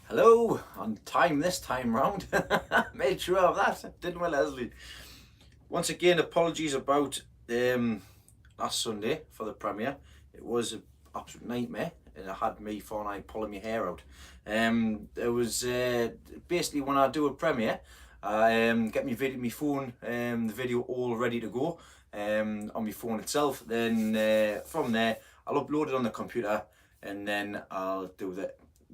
Hello, on time this time round. Made sure of that, didn't we, Leslie? Once again, apologies about last Sunday for the premiere. It was an absolute nightmare, and I had me for and I pulling my hair out. It was basically when I do a premiere, I get my phone, the video all ready to go on my phone itself. Then from there, I'll upload it on the computer, and then I'll do the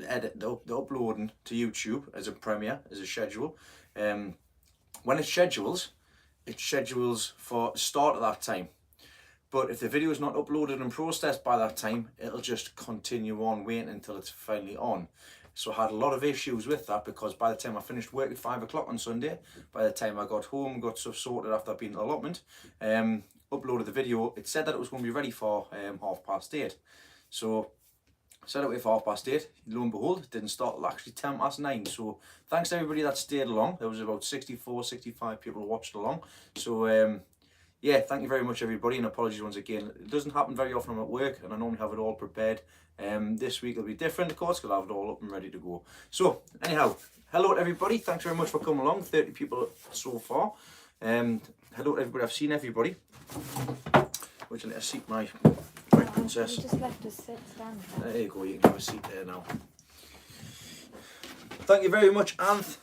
edit, the uploading to YouTube as a premiere, as a schedule. When it schedules for the start of that time. But if the video is not uploaded and processed by that time, it'll just continue on waiting until it's finally on. So I had a lot of issues with that, because by the time I finished work at 5 o'clock on Sunday, by the time I got home, got stuff sorted after I'd been at Allotment, uploaded the video, it said that it was going to be ready for 8:30. So set it with 8:30. Lo and behold, it didn't start till actually 9:10. So thanks to everybody that stayed along. There was about 65 people who watched along. So yeah, thank you very much everybody, and apologies once again. It doesn't happen very often. I'm at work and I normally have it all prepared. This week it'll be different, of course, because I'll have it all up and ready to go. So anyhow, hello to everybody. Thanks very much for coming along. 30 people so far. Hello to everybody. I've seen everybody. Which I need to seat my princess. You just left us stand. There you go, you can have a seat there now. Thank you very much, Anth.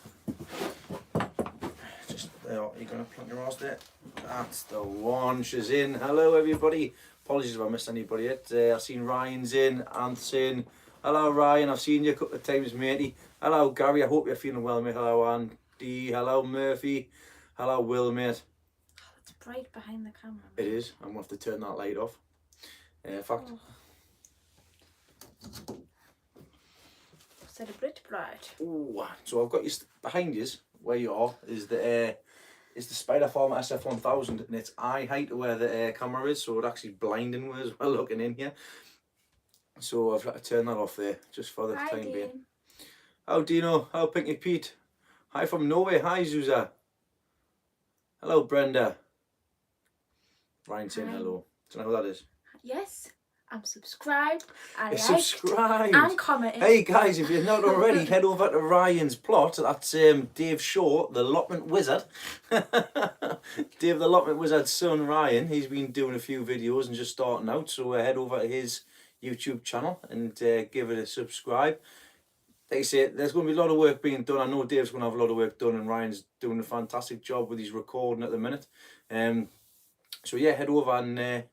Just there, you're going to plant your arse there. That's the one, she's in. Hello everybody. Apologies if I missed anybody yet. I've seen Ryan's in, Anth's in. Hello Ryan, I've seen you a couple of times, matey. Hello Gary, I hope you're feeling well, mate. Hello Andy, hello Murphy. Hello Will, mate. It's bright behind the camera. It is, I'm going to have to turn that light off. In fact. Said a bit bright. Ooh, so I've got you behind you, where you are, is the Spider Farmer SF1000, and it's eye height to where the camera is, so it's actually blinding as well looking in here. So I've got to turn that off there, just for the time being. How Dino, how Pinky Pete, hi from Norway, hi Zuza. Hello Brenda. Ryan saying hello. Do you know who that is? Yes, I'm subscribed. Subscribed. And commented. Hey guys, if you're not already, head over to Ryan's plot. That's Dave Shaw, the Allotment Wizard. Dave, the Allotment Wizard's son Ryan. He's been doing a few videos and just starting out. So head over to his YouTube channel and give it a subscribe. Like I say, there's going to be a lot of work being done. I know Dave's going to have a lot of work done, and Ryan's doing a fantastic job with his recording at the minute. So yeah, head over and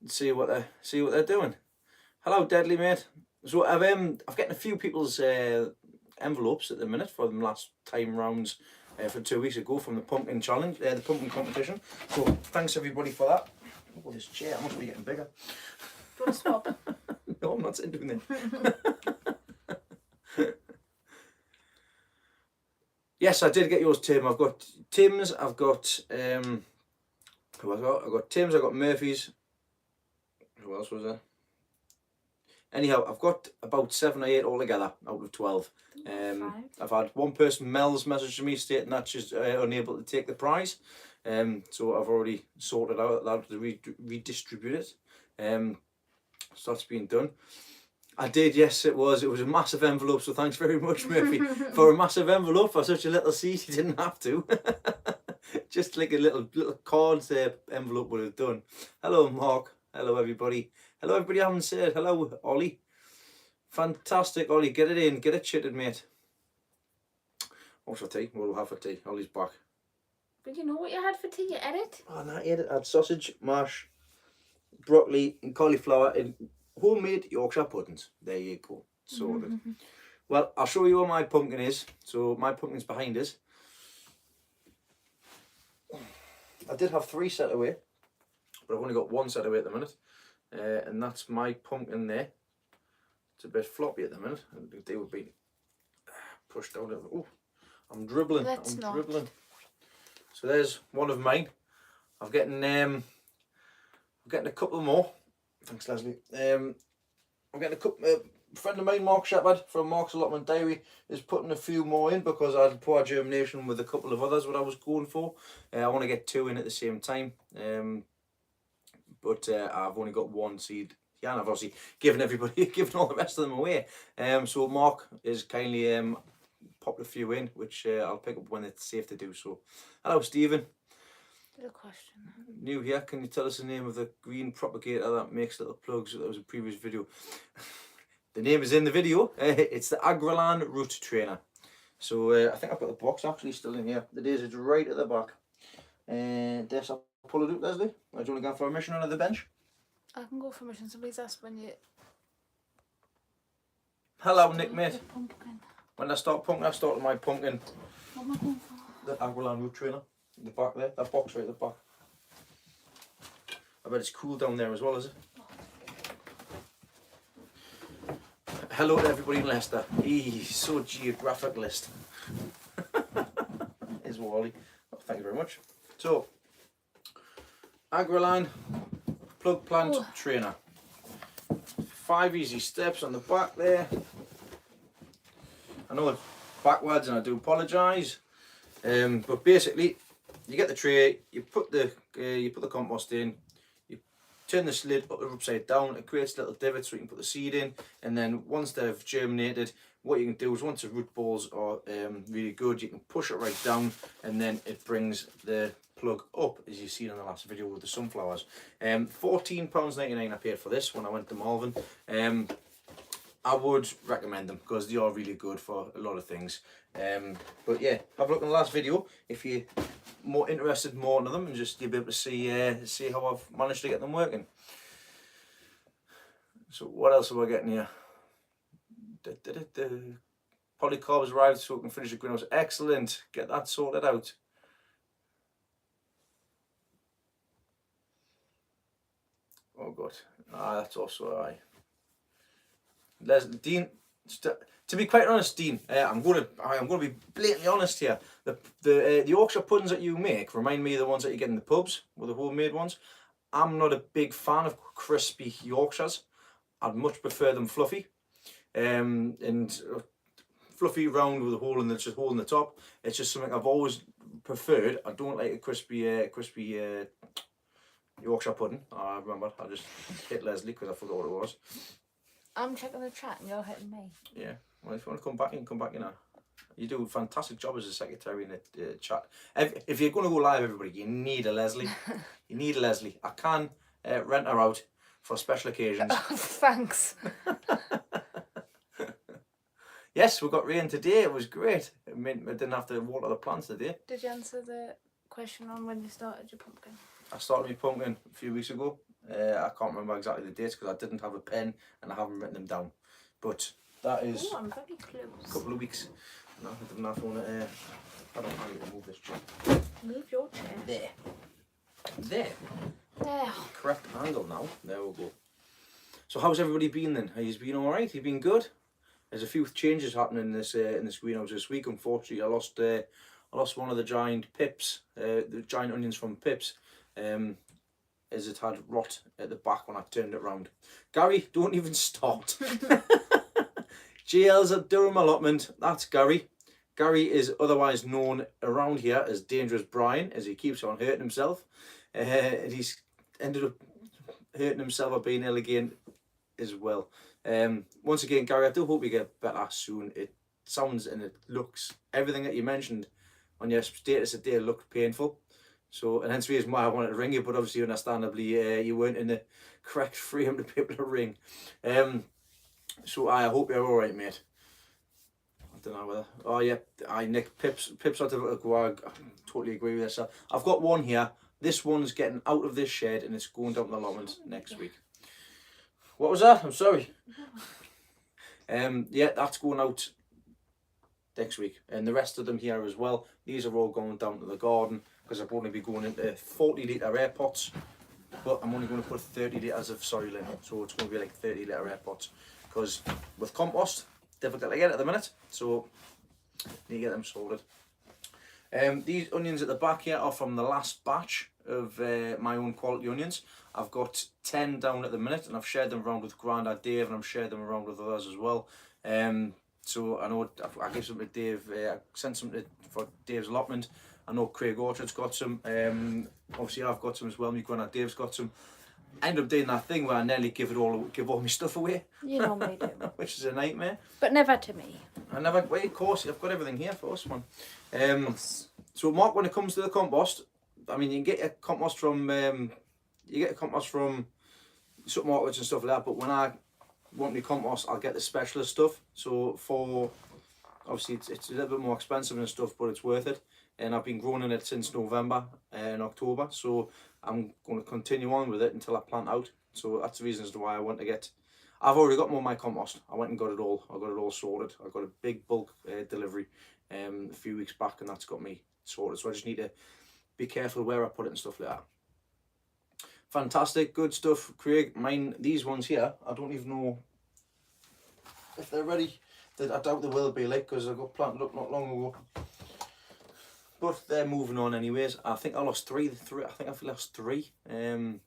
see what they're doing. Hello Deadly, mate. So I'm getting a few people's envelopes at the minute for them last time rounds from 2 weeks ago from the pumpkin challenge, the pumpkin competition. So thanks everybody for that. Oh, this chair, I must be getting bigger. Do you want to swap? No, I'm not doing that. Yes, I did get yours, Tim. I've got Tim's. I've got who I've got Tim's. I've got Murphy's. Who else was there? Anyhow, I've got about 7 or 8 altogether out of 12. I've had one person, Mel's, message me stating that she's unable to take the prize. So I've already sorted out that to redistribute it. So that's been done. I did, yes, it was a massive envelope, so thanks very much, Murphy, for a massive envelope for such a little seat. You didn't have to. Just like a little card envelope would have done. Hello, Mark. Hello, everybody. Hello, everybody I haven't said. Hello, Ollie. Fantastic, Ollie. Get it in. Get it chitted, mate. What's for tea? What do we have for tea? Ollie's back. But you know what you had for tea? You edit? Oh, no, I ate it. I had sausage, mash, broccoli, and cauliflower, and homemade Yorkshire puddings. There you go. Sorted. Well, I'll show you where my pumpkin is. So my pumpkin's behind us. I did have 3 set away, but I've only got 1 set away at the minute. And that's my pumpkin there. It's a bit floppy at the minute. They would be pushed down. Oh, I'm dribbling. Dribbling. So there's one of mine. I'm getting a couple more. Thanks, Leslie. I'm getting a couple. A friend of mine, Mark Shepherd from Mark's Allotment Dairy, is putting a few more in because I had poor germination with a couple of others what I was going for. I want to get 2 in at the same time. But I've only got 1 seed yeah, and I've obviously given all the rest of them away. So Mark is kindly popped a few in, which I'll pick up when it's safe to do so. Hello, Stephen. Good question. New here. Can you tell us the name of the green propagator that makes little plugs? That was a previous video. The name is in the video. It's the Agrellan Root Trainer. So I think I've got the box actually still in here. The daisy is right at the back. Des, I'll pull it up, Leslie. Or do you want to go for a mission under the bench? I can go for a mission. Somebody's asked when you. Hello, Nick, mate. The pumpkin. When I start pumpkin, I start with my pumpkin. What am I going for? The Agrellan Root Trainer. In the back there. That box right at the back. I bet it's cool down there as well, is it? Hello to everybody in Leicester. He's so geographicalist. Is Wally. Oh, thank you very much. So, Agrellan Plug Plant Trainer. 5 easy steps on the back there. I know it's backwards and I do apologise. But basically, you get the tray, you put the compost in, you turn the lid upside down, it creates little divots so you can put the seed in, and then once they've germinated, what you can do is once the root balls are really good, you can push it right down, and then it brings the plug up, as you've seen in the last video with the sunflowers. £14.99 I paid for this when I went to Malvern. I would recommend them because they are really good for a lot of things. But yeah, have a look in the last video if you're more interested more into them, and just you'll be able to see how I've managed to get them working. So what else are we getting here? Polycarb has arrived so we can finish the greenhouse. Excellent, get that sorted out. Oh god, that's also alright. Dean, to be quite honest, Dean, I'm going to be blatantly honest here. The Yorkshire puddings that you make remind me of the ones that you get in the pubs, with the homemade ones. I'm not a big fan of crispy Yorkshires. I'd much prefer them fluffy, and fluffy round with a hole in the top. It's just something I've always preferred. I don't like a crispy Yorkshire pudding. I remember I just hit Leslie because I forgot what it was. I'm checking the chat and you're hitting me. Yeah, well, if you want to come back, you can come back, you know. You do a fantastic job as a secretary in the chat. If you're going to go live, everybody, you need a Leslie. You need a Leslie. I can rent her out for special occasions. Oh, thanks. Yes, we got rain today. It was great. It meant I didn't have to water the plants today. Did you answer the question on when you started your pumpkin? I started my pumpkin a few weeks ago. I can't remember exactly the dates because I didn't have a pen and I haven't written them down. But that is I'm very close. A couple of weeks. No, I didn't have one. I don't know how to move this chair. Move your chair. There. There. There. Correct angle now. There we go. So how's everybody been then? Have you been alright? You been good? There's a few changes happening in this greenhouse this week. Unfortunately, I lost one of the giant pips, the giant onions from pips. As it had rot at the back when I turned it round. Gary, don't even start. GL's at Durham Allotment. That's Gary. Gary is otherwise known around here as Dangerous Brian, as he keeps on hurting himself. And he's ended up hurting himself or being ill again as well. Once again, Gary, I do hope you get better soon. It sounds and it looks, everything that you mentioned on your status today looked painful. So, and hence the reason why I wanted to ring you, but obviously, understandably, you weren't in the correct frame to be able to ring. So I hope you're alright, mate. I don't know whether. Oh yeah, Nick, Pips out of go. I totally agree with this. I've got one here. This one's getting out of this shed and it's going down to the allotment next week. What was that? I'm sorry. Yeah, that's going out next week, and the rest of them here as well. These are all going down to the garden because I've only be going into 40 litre air pots, but I'm only going to put 30 litres of soil in, so it's going to be like 30 litre air pots. Because with compost, difficult to get at the minute, so need to get them sorted. These onions at the back here are from the last batch of my own quality onions. I've got 10 down at the minute, and I've shared them around with Grandad Dave, and I've shared them around with others as well. So I know I gave some to Dave. I sent some for Dave's allotment. I know Craig Orchard's got some. Obviously I've got some as well. My Grandad Dave's got some. I ended up doing that thing where I nearly give all my stuff away, You normally do. which is a nightmare. But never to me. I never. Wait, of course, I've got everything here for us, man. So Mark, when it comes to the compost, I mean, you can get your compost from supermarkets and stuff like that. But when I want my compost, I'll get the specialist stuff. So for obviously it's a little bit more expensive and stuff, but it's worth it. And I've been growing in it since November and October, so I'm going to continue on with it until I plant out. So that's the reason as to why I want to get. I've already got more of my compost. I went and got it all. I got it all sorted. I got a big bulk delivery a few weeks back, and that's got me sorted. So I just need to be careful where I put it and stuff like that. Fantastic, good stuff, Craig. Mine, these ones here, I don't even know if they're ready. I doubt they will be, like, because I got planted up not long ago. But they're moving on anyways. I think I lost three. I think I've lost three. I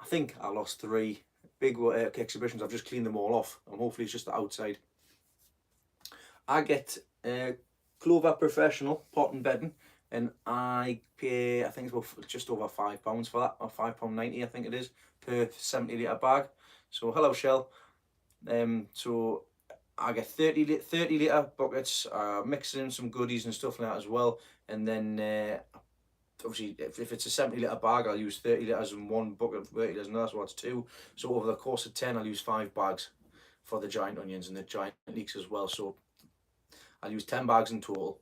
think I lost three big exhibitions. I've just cleaned them all off, and hopefully it's just the outside. I get Clover Professional pot and bedding, and I pay, I think it's about just over £5 for that, or £5.90 I think it is, per 70 litre bag. So hello Shell. So I get 30 litre buckets, mixing in some goodies and stuff like that as well. And then obviously if it's a 70 litre bag, I'll use 30 litres in one bucket, 30 litres in another, so that's 2. So over the course of 10, I'll use 5 bags for the giant onions and the giant leeks as well. So I'll use 10 bags in total.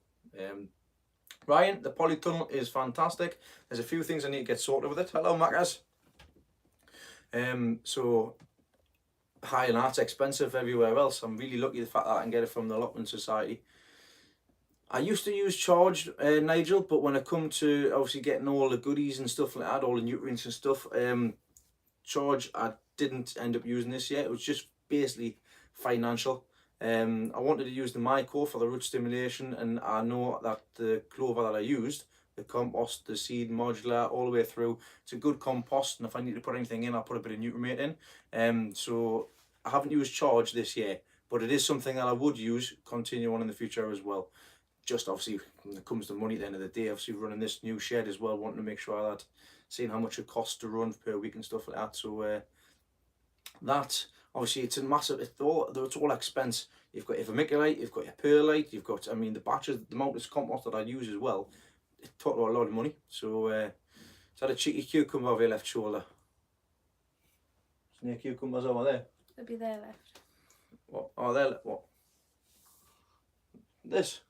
Ryan, the polytunnel is fantastic. There's a few things I need to get sorted with it. Hello Maccas. So high and that's expensive everywhere else. I'm really lucky the fact that I can get it from the Allotment Society. I used to use charged, Nigel, but when it come to obviously getting all the goodies and stuff like that, all the nutrients and stuff, charge, I didn't end up using this yet. It was just basically financial. I wanted to use the Myco for the root stimulation, and I know that the clover that I used, the compost, the seed modular, all the way through, it's a good compost, and if I need to put anything in, I'll put a bit of Nutrimate in. So I haven't used charge this year, but it is something that I would use, continue on in the future as well. Just obviously when it comes to money at the end of the day, obviously running this new shed as well, wanting to make sure that, seeing how much it costs to run per week and stuff like that. So that, obviously it's a massive, it's all expense. You've got your vermiculite, you've got your perlite, you've got, I mean, the batches, the amount of compost that I use as well, it took a lot of money. So is that a cheeky cucumber over your left shoulder? There's no cucumbers over there. They'll be there left. What? Oh, there, what? This?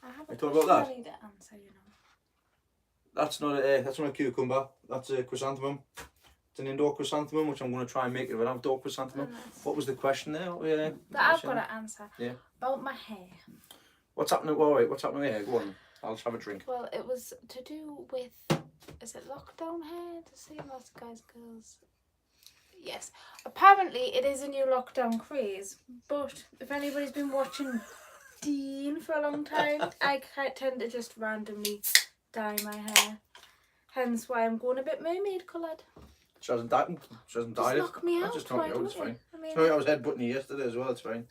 I have You a talking about that? I need to answer, you know. That's not a cucumber, that's a chrysanthemum. It's an indoor chrysanthemum, which I'm going to try and make it an outdoor chrysanthemum. Oh, nice. What was the question there? That I've got to answer. Yeah. About my hair. What's happening? Well, wait, what's happening here? Go on. I'll just have a drink. Well, it was to do with, is it lockdown hair? To see lots of guys, girls. Yes. Apparently, it is a new lockdown craze. But if anybody's been watching Dean for a long time, I tend to just randomly dye my hair. Hence why I'm going a bit mermaid coloured. She hasn't dyed it. She hasn't dyed it. Just knock me out. Just knock me out, it's fine. I mean, Sorry, I was headbutting you yesterday as well, it's fine.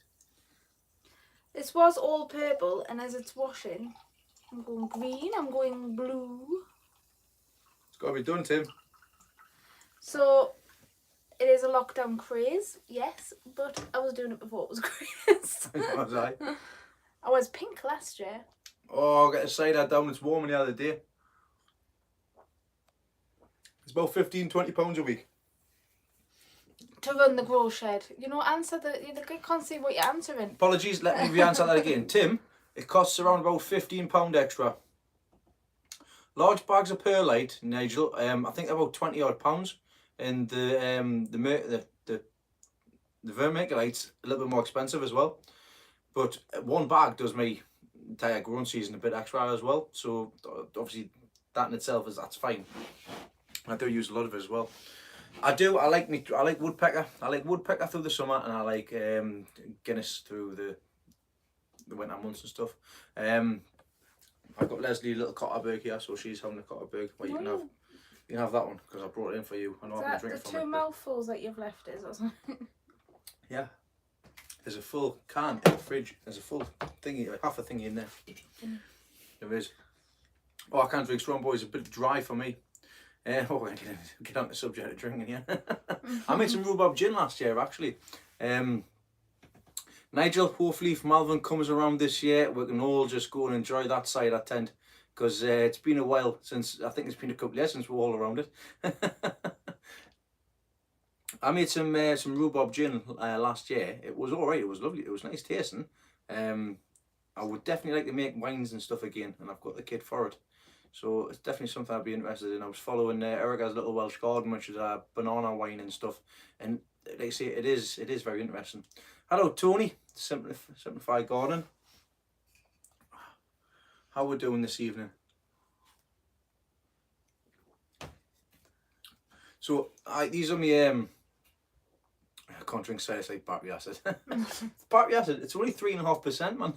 this was all purple, and as it's washing, I'm going green, I'm going blue. It's got to be done, Tim. So, it is a lockdown craze, yes, but I was doing it before it was a craze. Was I? I was pink last year. Oh, I'll get a side that down. It's warm in the other day. It's about £15-20 a week. To run the grow shed. You know, answer the, you can't see what you're answering. Apologies, let me re-answer that again. Tim, it costs around about £15 extra. Large bags of perlite, Nigel, I think about 20 odd pounds. And the vermiculite's a little bit more expensive as well. But one bag does my entire growing season a bit extra as well. So obviously that in itself that's fine. I do use a lot of it as well. I like woodpecker. I like woodpecker through the summer, and I like Guinness through the winter months and stuff. I've got Leslie a little Cotterberg here, so she's having a Cotterberg. Well, you can have that one because I brought it in for you. I know I've been drinking from it. The 2 mouthfuls that you've left is or something? Yeah. There's a full can in the fridge. There's a full thingy, half a thingy in there. There is. Oh, I can't drink strong, boys. It's a bit dry for me. We're going to get on the subject of drinking here. I made some rhubarb gin last year, actually. Nigel, hopefully if Malvern comes around this year, we can all just go and enjoy that side of tent, because it's been a while since, I think it's been a couple of years since we're all around it. I made some rhubarb gin last year. It was alright, it was lovely, it was nice tasting. I would definitely like to make wines and stuff again, and I've got the kit for it. So it's definitely something I'd be interested in. I was following Erica's little Welsh garden, which is a banana wine and stuff. And like I say, it is very interesting. Hello Tony, Simplified Gardening. How we doing this evening? So these are my I can't drink cider, it's like battery acid. Battery acid, it's only 3.5%, man.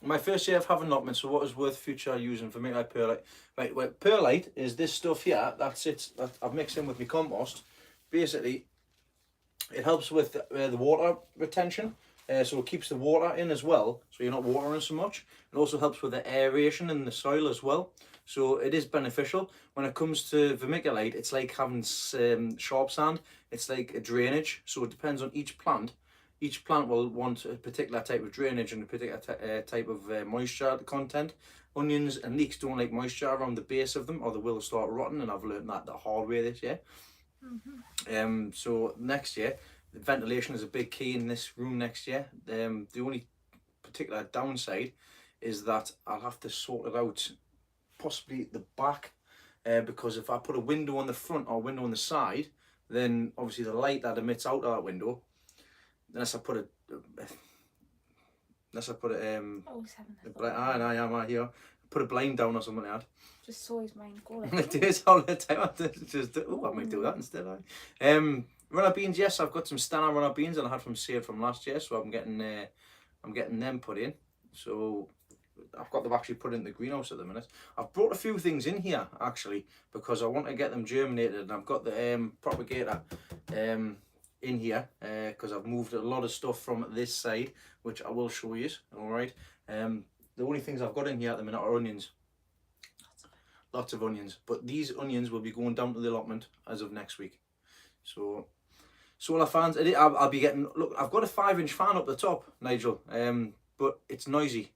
My first year of having allotment, so what is worth future using for me like perlite? Right, well, perlite is this stuff here, that's it, that I've mixed in with my compost. Basically, it helps with the water retention, so it keeps the water in as well, so you're not watering so much. It also helps with the aeration in the soil as well, so it is beneficial. When it comes to vermiculite, it's like having sharp sand, it's like a drainage, so it depends on each plant. Each plant will want a particular type of drainage and a particular type of moisture content. Onions and leeks don't like moisture around the base of them, or they will start rotting, and I've learned that the hard way this year. So next year, the ventilation is a big key in this room next year. The only particular downside is that I'll have to sort it out, possibly the back, because if I put a window on the front or a window on the side, then obviously the light that emits out of that window, unless I put a put a blind down or something like that. Just saw his mind go. It is all the time. I might do that instead. Runner beans, yes, I've got some standard runner beans that I had from sale from last year, so I'm getting them put in. So I've got them actually put in the greenhouse at the minute. I've brought a few things in here actually because I want to get them germinated, and I've got the propagator in here because I've moved a lot of stuff from this side, which I will show you. All right. The only things I've got in here at the minute are onions. Lots of onions, but these onions will be going down to the allotment as of next week. So solar fans, I'll be getting, look, I've got a 5-inch fan up the top, Nigel, but it's noisy,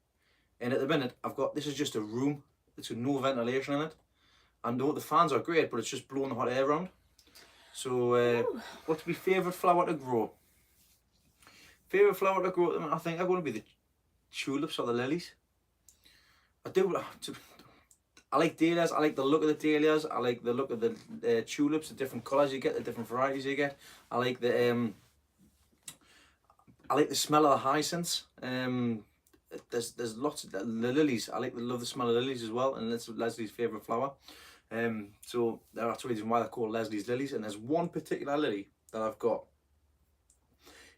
and at the minute this is just a room, it's got no ventilation in it, and the fans are great, but it's just blowing the hot air around. So what's my favourite flower to grow? Favourite flower to grow, I think I'm going to be the tulips or the lilies. I like dahlias, I like the look of the dahlias, I like the look of the tulips, the different colours you get, the different varieties you get. I like the smell of the hyacinths. There's lots of the lilies. Love the smell of lilies as well, and that's Leslie's favourite flower. So that's the reason why they're called Leslie's lilies. And there's one particular lily that I've got.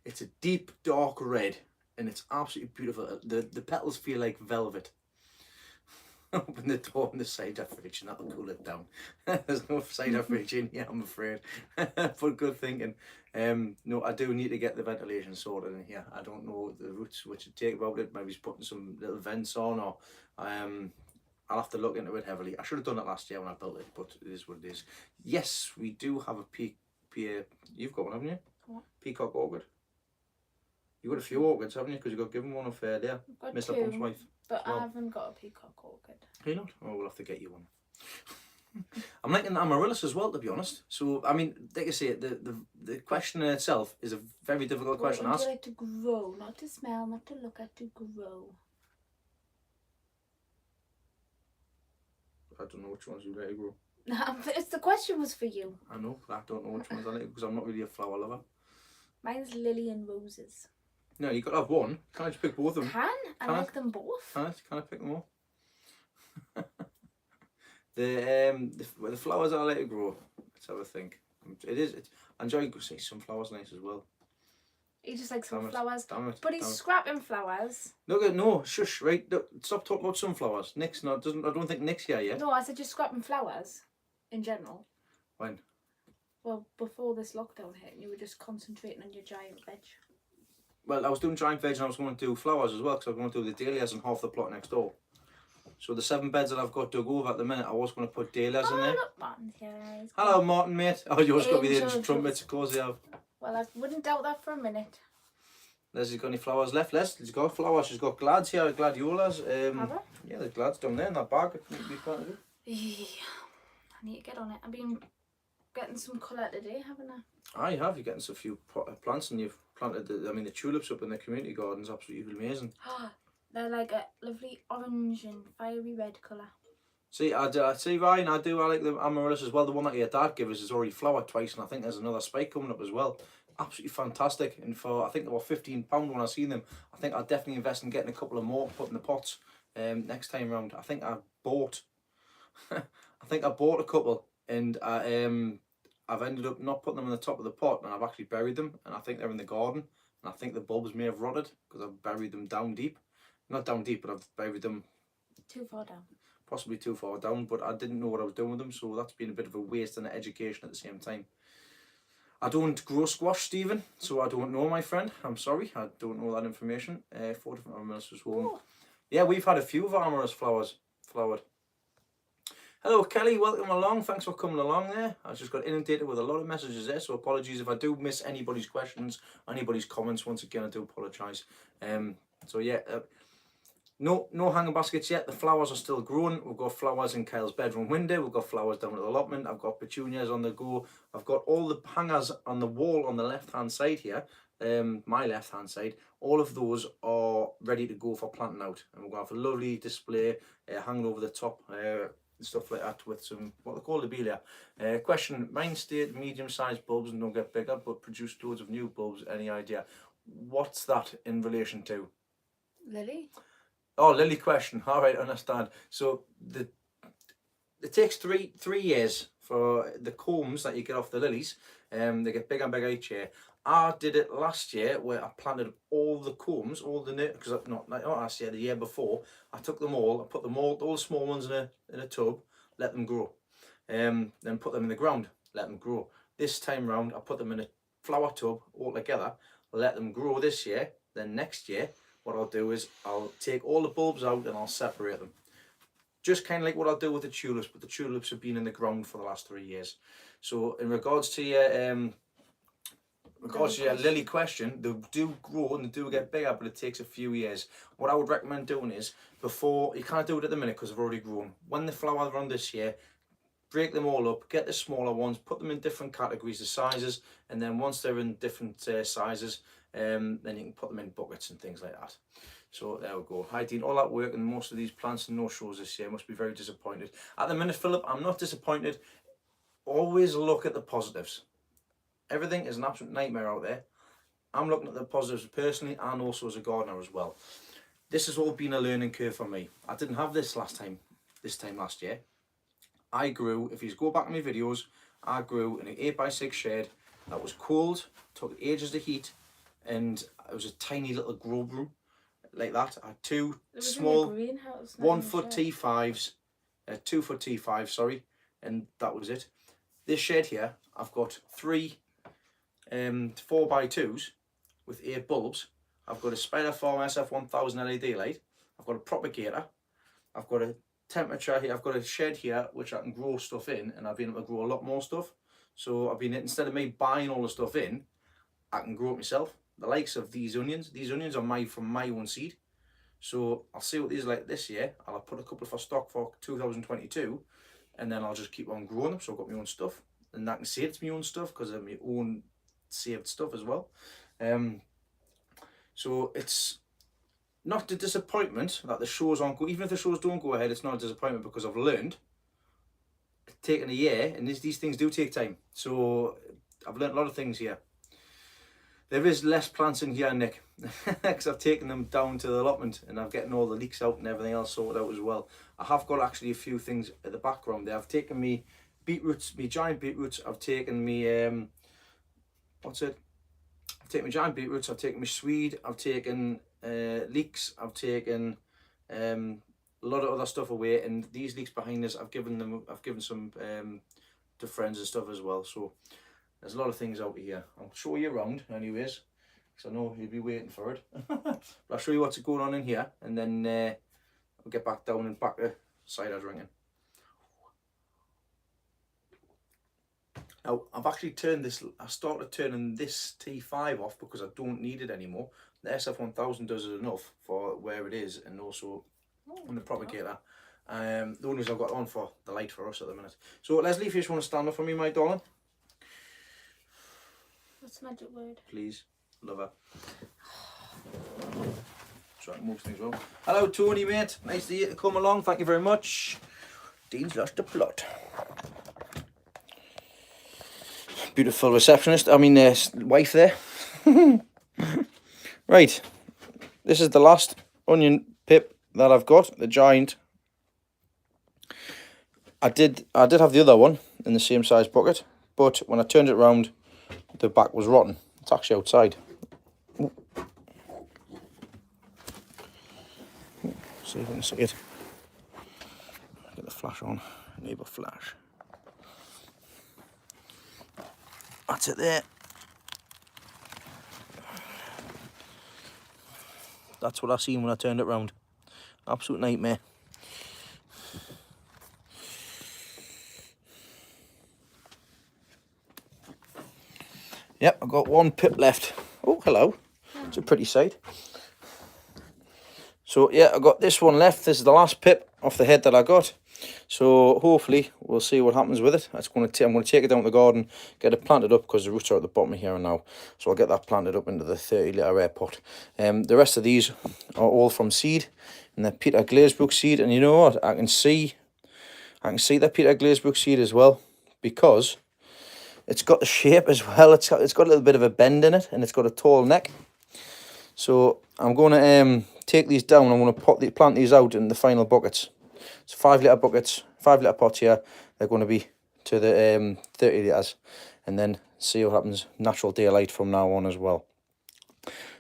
It's a deep dark red, and it's absolutely beautiful. The petals feel like velvet. Open the door on the cider fridge and that'll cool it down. There's no cider fridge in here, I'm afraid. But good thinking. No, I do need to get the ventilation sorted in here. I don't know the routes which would take about it. Maybe just putting some little vents on, or I'll have to look into it heavily. I should have done it last year when I built it, but it is what it is. Yes, we do have a you've got one, haven't you? What? Peacock orchid. You've got a few orchids, haven't you? Because you got given one off there. Mr. Pump's wife. But I haven't got a peacock orchid. You not? Oh, we'll have to get you one. I'm liking the amaryllis as well, to be honest. So, I mean, like I say, the question in itself is a very difficult question to ask. Would you like to grow, not to smell, not to look at, to grow? I don't know which ones you like to grow. The question was for you. I know, but I don't know which ones I like because I'm not really a flower lover. Mine's lily and roses. No, you got to have one. Can't I just pick both of them? I like them both. Can I pick them all? The flowers I like to grow. Let's have a think. I enjoy seeing sunflowers nice as well. He just likes sunflowers. Damn it. But he's scrapping flowers. No, shush, right? Stop talking about sunflowers. Nick's not. I don't think Nick's here yet. No, I said just scrapping flowers in general. When? Well, before this lockdown hit, you were just concentrating on your giant veg. Well, I was doing giant veg and I was going to do flowers as well because I was going to do the dahlias and half the plot next door. So the 7 beds that I've got dug over at the minute, I was going to put dahlias in there. Look, Martin's here. Hello, Martin, mate. Oh, yours got me the Angel trumpets, of course they have. Well, I wouldn't doubt that for a minute. Leslie's got any flowers left? Leslie's got flowers. She's got glads here, gladiolas. Have I? Yeah, the glads down there in that bag. I think we planted it. Yeah, I need to get on it. I've been getting some colour today, haven't I? I have. You're getting some few plants, and you've planted the tulips up in the community garden's absolutely amazing. They're like a lovely orange and fiery red colour. See, I see, Ryan. I like the amaryllis as well. The one that your dad gave us has already flowered twice, and I think there's another spike coming up as well. Absolutely fantastic. And for I think they were £15 when I seen them. I think I'll definitely invest in getting a couple of more put in the pots next time round. I think I bought a couple, and I've ended up not putting them on the top of the pot, and I've actually buried them, and I think they're in the garden, and I think the bulbs may have rotted because I've buried them down deep. Not down deep, but I've buried them too far down. Possibly too far down, but I didn't know what I was doing with them, so that's been a bit of a waste and an education at the same time. I don't grow squash, Stephen, so I don't know, my friend. I'm sorry, I don't know that information. 4 different amaryllis was home. Ooh. Yeah, we've had a few of our amaryllis flowers flowered. Hello, Kelly, welcome along. Thanks for coming along there. I just got inundated with a lot of messages there, so apologies if I do miss anybody's questions, anybody's comments. Once again, I do apologise. So yeah, no hanging baskets yet. The flowers are still growing. We've got flowers in Kyle's bedroom window. We've got flowers down at the allotment. I've got petunias on the go. I've got all the hangers on the wall on the left-hand side here. My left-hand side. All of those are ready to go for planting out. And we're going to have a lovely display hanging over the top. Stuff like that with some what they call lobelia. Question: mine stayed medium-sized bulbs and don't get bigger, but produced loads of new bulbs. Any idea? What's that in relation to? Lily? Oh, Lily question. All right, understand. So it takes three years for the combs that you get off the lilies. They get bigger and bigger each year. I did it last year where I planted all the combs, all the because not last year, the year before. I took them all, I put them all the small ones in a tub, let them grow, then put them in the ground, let them grow. This time round, I put them in a flower tub all together, let them grow this year. Then next year, what I'll do is I'll take all the bulbs out and I'll separate them. Just kind of like what I'll do with the tulips, but the tulips have been in the ground for the last 3 years. So in regards to your lily question, they do grow and they do get bigger, but it takes a few years. What I would recommend doing is, before, you can't do it at the minute because they've already grown. When the flowers are on this year, break them all up, get the smaller ones, put them in different categories of sizes, and then once they're in different sizes, then you can put them in buckets and things like that. So there we go. Hi Dean, all that work and most of these plants and no shows this year, must be very disappointed. At the minute, Philip, I'm not disappointed. Always look at the positives. Everything is an absolute nightmare out there. I'm looking at the positives personally and also as a gardener as well. This has all been a learning curve for me. I didn't have this last year. I grew, if you go back in my videos, I grew in an 8x6 shed that was cold, took ages to heat, and it was a tiny little grow room like that. I had two small 1 foot T5s, 2 foot T5s, sorry, and that was it. This shed here, I've got 3 4x2s with 8 bulbs. I've got a Spider Farm SF1000 LED light. I've got a propagator. I've got a temperature here. I've got a shed here which I can grow stuff in, and I've been able to grow a lot more stuff. So I've been, instead of me buying all the stuff in, I can grow it myself. The likes of these onions. These onions are from my own seed. So I'll see what these are like this year. I'll put a couple for stock for 2022, and then I'll just keep on growing them. So I've got my own stuff, and I can say it's my own stuff because of my own saved stuff as well. So it's not a disappointment that the shows aren't go. Even if the shows don't go ahead, it's not a disappointment because I've learned. It's taken a year, and these things do take time. So I've learned a lot of things here. There is less plants in here, Nick, because I've taken them down to the allotment and I'm getting all the leaks out and everything else sorted out as well. I have got actually a few things at the background there. I've taken me beetroots, me giant beetroots. I've taken me I've taken my giant beetroots. I've taken my swede. I've taken leeks. I've taken a lot of other stuff away. And these leeks behind us, I've given some to friends and stuff as well. So there's a lot of things out here. I'll show you around anyways, because I know you'll be waiting for it. But I'll show you what's going on in here, and then I'll get back down and back to cider drinking. Now, I've actually turned this, I started turning this T5 off because I don't need it anymore. The SF1000 does it enough for where it is, and also on the propagator. The only reason I've got on for the light for us at the minute. So Leslie, if you just want to stand up for me, my darling. What's the magic word? Please. Love her. Try to move things well. Hello Tony, mate. Nice to you to come along. Thank you very much. Dean's lost the plot. Beautiful receptionist. I mean, wife there. Right. This is the last onion pip that I've got. The giant. I did have the other one in the same size bucket, but when I turned it around, the back was rotten. It's actually outside. Ooh. See if I can see it. Get the flash on. Neighbour flash. That's it there. That's what I seen when I turned it round. Absolute nightmare. Yep, I've got one pip left. Oh, hello. It's a pretty sight. So yeah, I got this one left. This is the last pip off the head that I got. So hopefully we'll see what happens with it. I'm going to take it down to the garden, get it planted up because the roots are at the bottom of here now. So I'll get that planted up into the 30-litre air pot. The rest of these are all from seed, and they're Peter Glazebrook seed. And you know what? I can see the Peter Glazebrook seed as well, because it's got the shape as well. It's got a little bit of a bend in it, and it's got a tall neck. So I'm going to take these down. I'm going to plant these out in the final buckets. It's 5-litre buckets, 5-litre pots here. They're going to be to the 30 litres, and then see what happens. Natural daylight from now on as well.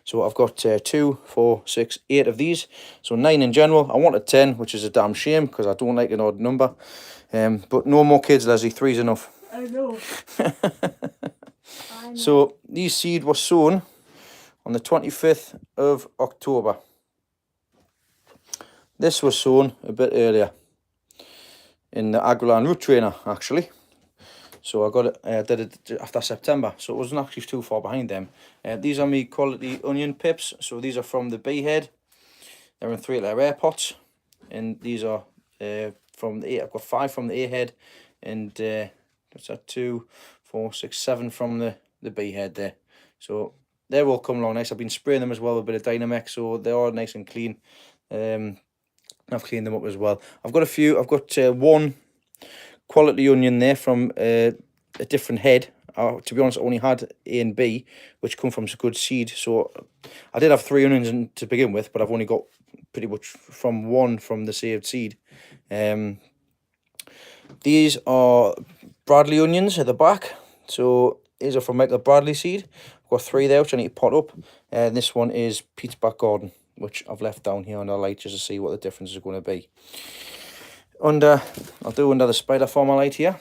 So I've got 2, 4, 6, 8 of these. So 9 in general. I wanted 10, which is a damn shame because I don't like an odd number. But no more kids, Leslie. 3's enough. I know. So these seed were sown on the 25th of October. This was sown a bit earlier in the Agriland root trainer, actually. So I got it, did it after September, so it wasn't actually too far behind them. These are me quality onion pips. So these are from the bee head. They're in 3-litre air pots, and these are from the I've got 5 from the A head, and what's that? 2, 4, 6, 7 from the bee head there. So they're all coming along nice. I've been spraying them as well with a bit of Dynamex, so they are nice and clean. I've cleaned them up as well. I've got one quality onion there from a different head. To be honest, I only had A and B, which come from some good seed. So I did have 3 onions to begin with, but I've only got pretty much from one from the saved seed. These are Bradley onions at the back. So these are from Michael Bradley seed. I've got 3 there, which I need to pot up. And this one is Pete's Back Garden, which I've left down here on the light just to see what the difference is going to be. I'll do under the spider farmer light here,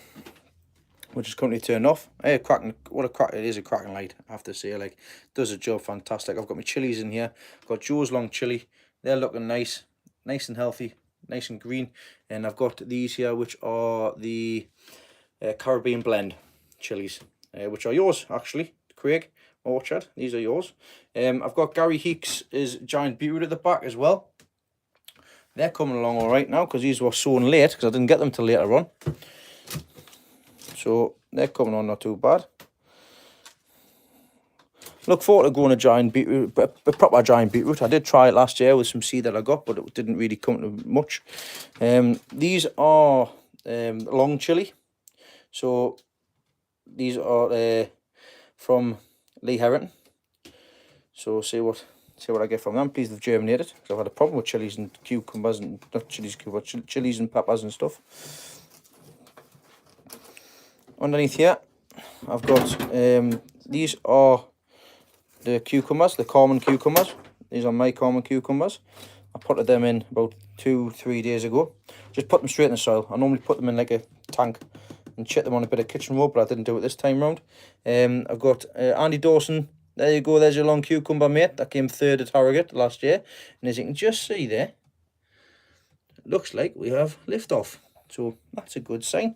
which is currently turned off. Hey, it is a cracking light, I have to say. Like, does a job fantastic. I've got my chilies in here. I've got Joe's Long Chili. They're looking nice and healthy, nice and green. And I've got these here, which are the Caribbean blend chilies, which are yours actually, Craig Orchard. These are yours. I've got Gary Heeks' giant beetroot at the back as well. They're coming along all right now because these were sown late because I didn't get them till later on. So they're coming on not too bad. Look forward to growing a giant beetroot, a proper giant beetroot. I did try it last year with some seed that I got, but it didn't really come to much. These are long chili. So these are from Lee Herrington. So see what I get from them. Please, they've germinated. I've had a problem with chilies and cucumbers, and not chilies, chilies and peppers and stuff. Underneath here, I've got these are the cucumbers, the common cucumbers. These are my common cucumbers. I potted them in about 2-3 days ago. Just put them straight in the soil. I normally put them in like a tank and chip them on a bit of kitchen rope, but I didn't do it this time round. I've got Andy Dawson. There you go, there's your long cucumber, mate. That came 3rd at Harrogate last year. And as you can just see there, looks like we have liftoff. So that's a good sign.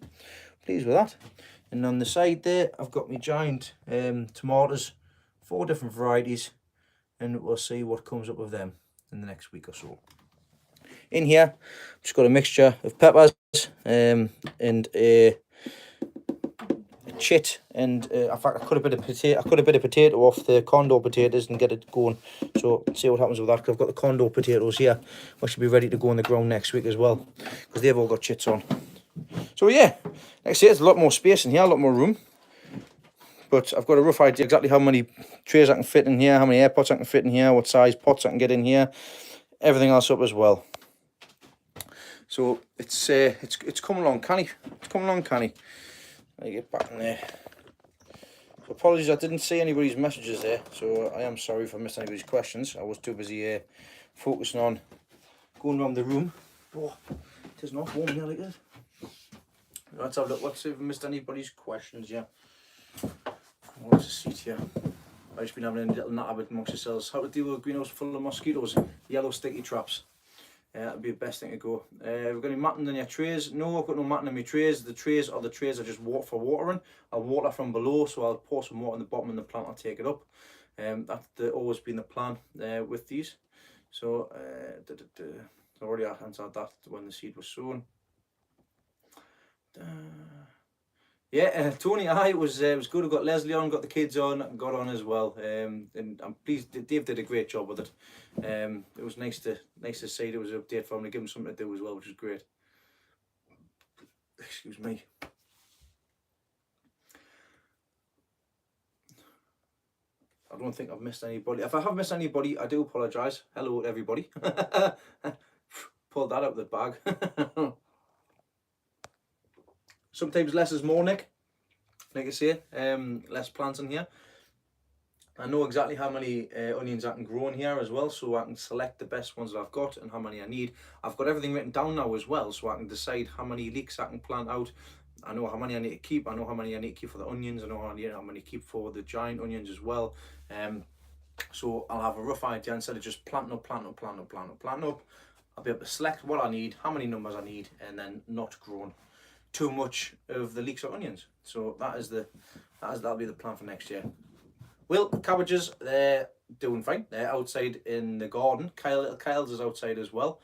Pleased with that. And on the side there, I've got my giant tomatoes, 4 different varieties, and we'll see what comes up with them in the next week or so. In here, I've just got a mixture of peppers and a chit, and in fact I cut a bit of potato off the condor potatoes and get it going. So see what happens with that, because I've got the condor potatoes here, which should be ready to go in the ground next week as well, because they've all got chits on. So yeah, like I say, there's a lot more space in here, a lot more room, but I've got a rough idea exactly how many trays I can fit in here, how many air pots I can fit in here, what size pots I can get in here, everything else up as well. So it's coming along canny. It's coming along canny. Let me get back in there. So apologies, I didn't see anybody's messages there, so I am sorry if I missed anybody's questions. I was too busy focusing on going around the room. Oh, it is not warm here like this. Let's have a look. Let's see if I missed anybody's questions. Yeah. What's the seat here? I've just been having a little natter with amongst yourselves. How to deal with a greenhouse full of mosquitoes? Yellow sticky traps. That'd be the best thing to go. We've got any matting in your trays? No, I've got no matting in my trays. The trays are just for watering. I'll water from below, so I'll pour some water in the bottom and the plant will take it up. That's always been the plan with these. So, I already answered that when the seed was sown. Yeah, Tony, it was good. I got Leslie on, got the kids on, got on as well. And I'm pleased. Dave did a great job with it. It was nice to see there was an update for him to give him something to do as well, which was great. Excuse me. I don't think I've missed anybody. If I have missed anybody, I do apologise. Hello, everybody. Pulled that out of the bag. Sometimes less is more, Nick. Like I say, less plants in here. I know exactly how many onions I can grow in here as well, so I can select the best ones that I've got and how many I need. I've got everything written down now as well, so I can decide how many leeks I can plant out. I know how many I need to keep. I know how many I need to keep for the onions. I know how many to keep for the giant onions as well. So I'll have a rough idea instead of just planting up. I'll be able to select what I need, how many numbers I need, and then not growing too much of the leeks or onions. So that'll be the plan for next year. Well, cabbages, they're doing fine. They're outside in the garden. Little Kyle's is outside as well.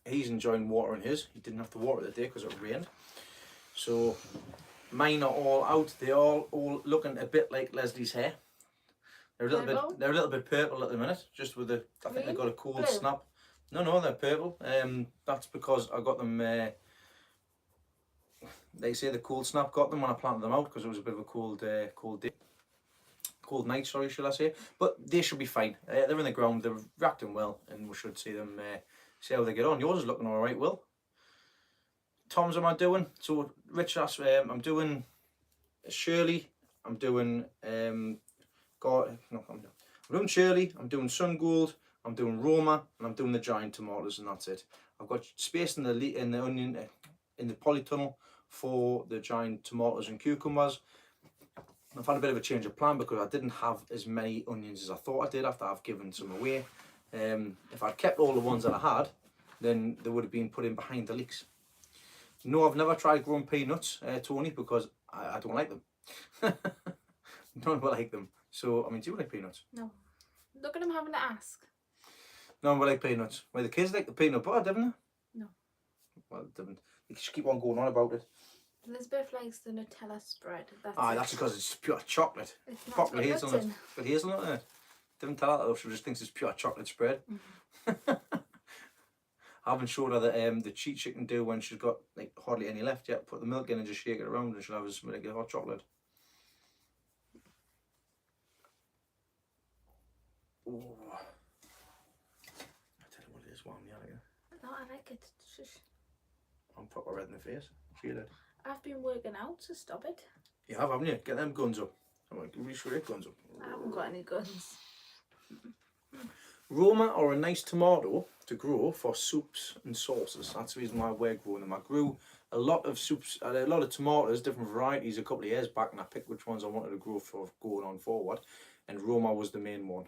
He's enjoying watering his. He didn't have to water it today because it rained. So mine are all out. They're all looking a bit like Leslie's hair. They're a little bit purple at the minute, just with the. I think they got a cold snap. No, they're purple. That's because I got them. They say the cold snap got them when I planted them out because it was a bit of a cold night, sorry, should I say. But they should be fine. They're in the ground, they're reacting well, and we should see them, see how they get on. Yours is looking alright, Will. Tom's, am I doing? So, Rich asked, I'm doing Shirley, I'm doing, I'm doing Shirley, I'm doing Sun Gold, I'm doing Roma, and I'm doing the giant tomatoes, and that's it. I've got space in the onion, in the polytunnel for the giant tomatoes and cucumbers. I've had a bit of a change of plan because I didn't have as many onions as I thought I did after I've given some away. If I'd kept all the ones that I had, then they would have been put in behind the leeks. No, I've never tried growing peanuts, Tony, because I don't like them. None will like them. So, I mean, do you like peanuts? No. Look at him having to ask. No one will like peanuts. Well, the kids like the peanut butter, didn't they? No. Well, they didn't. You just keep on going on about it. Elizabeth likes the Nutella spread. That's because it's pure chocolate. It's not Chocolate hazelnut. But hazelnut in it. Didn't tell her that, she just thinks it's pure chocolate spread. I haven't showed her the cheat she can do when she's got like hardly any left yet. Put the milk in and just shake it around and she'll have some like hot chocolate. Oh. I tell you what it is, warm the other. No, I like it. Shush. I'm proper red in the face. Feel it. I've been working out to stop it. You have, haven't you? Get them guns up. I'm like, really sure it guns up. I haven't got any guns. Roma are a nice tomato to grow for soups and sauces. That's the reason why we're growing them. I grew a lot of soups, a lot of tomatoes, different varieties a couple of years back, and I picked which ones I wanted to grow for going on forward. And Roma was the main one.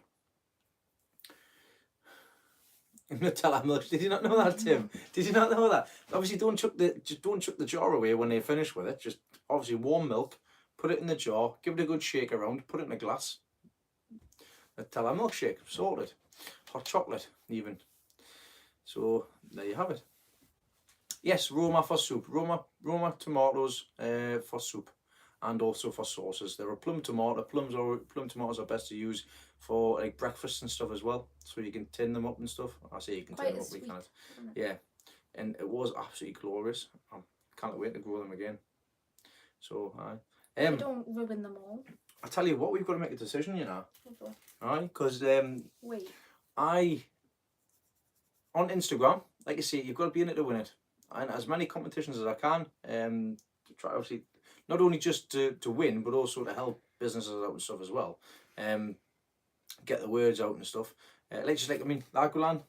Nutella milk. Did you not know that, Tim? Did you not know that? Obviously, don't chuck the jar away when they finish with it. Just obviously warm milk. Put it in the jar. Give it a good shake around. Put it in a glass. Nutella milkshake. Sorted. Hot chocolate even. So there you have it. Yes, Roma for soup. Roma tomatoes for soup, and also for sauces. There are plum tomato. Plum tomatoes are best to use for like breakfast and stuff as well. So you can tin them up and stuff. I say you can tin them up. We can't. Yeah, and it was absolutely glorious. I can't wait to grow them again. So you don't ruin them all. I tell you what, we've got to make a decision, you know. Okay. Alright, because Wait. On Instagram, like you say, you've got to be in it to win it. And as many competitions as I can, to try obviously not only just to win, but also to help businesses out and stuff as well. Get the words out and stuff. Lagoland,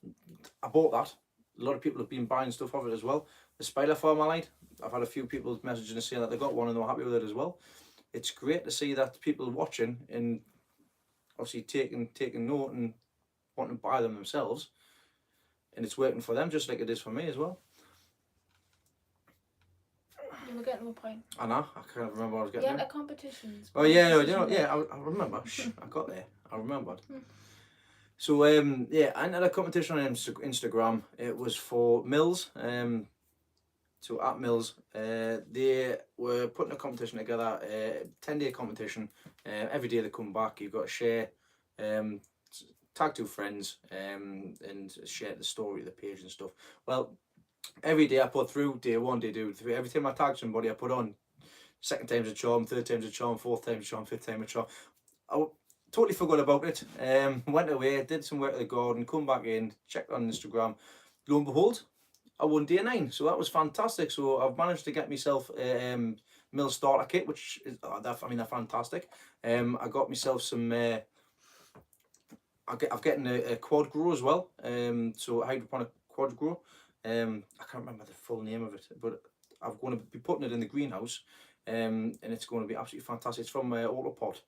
I bought that. A lot of people have been buying stuff of it as well. The spider farm I like. I've had a few people messaging and saying that they got one and they're happy with it as well. It's great to see that people watching and obviously taking note and wanting to buy them themselves. And it's working for them just like it is for me as well. You were getting to a point. I know, I can't remember what I was getting. Yeah, at competitions. Oh yeah, no, I remember. I got there. I remembered. So yeah, I entered a competition on Instagram. It was for Mills. So at Mills, they were putting a competition together, 10-day competition. Every day they come back, you've got to share, tag 2 friends, and share the story of the page and stuff. Well, every day I put through, day 1, day 2, 3, every time I tag somebody I put on, second time's a charm, third time's a charm, fourth time's a charm, fifth time a charm. I totally forgot about it, went away, did some work at the garden, come back in, checked on Instagram, lo and behold, I won day 9, so that was fantastic. So I've managed to get myself a Mill starter kit, which is, they're fantastic. I got myself some, I'm getting a quad grow as well, so a hydroponic quad grow. I can't remember the full name of it, but I'm going to be putting it in the greenhouse, and it's going to be absolutely fantastic. It's from Allotment,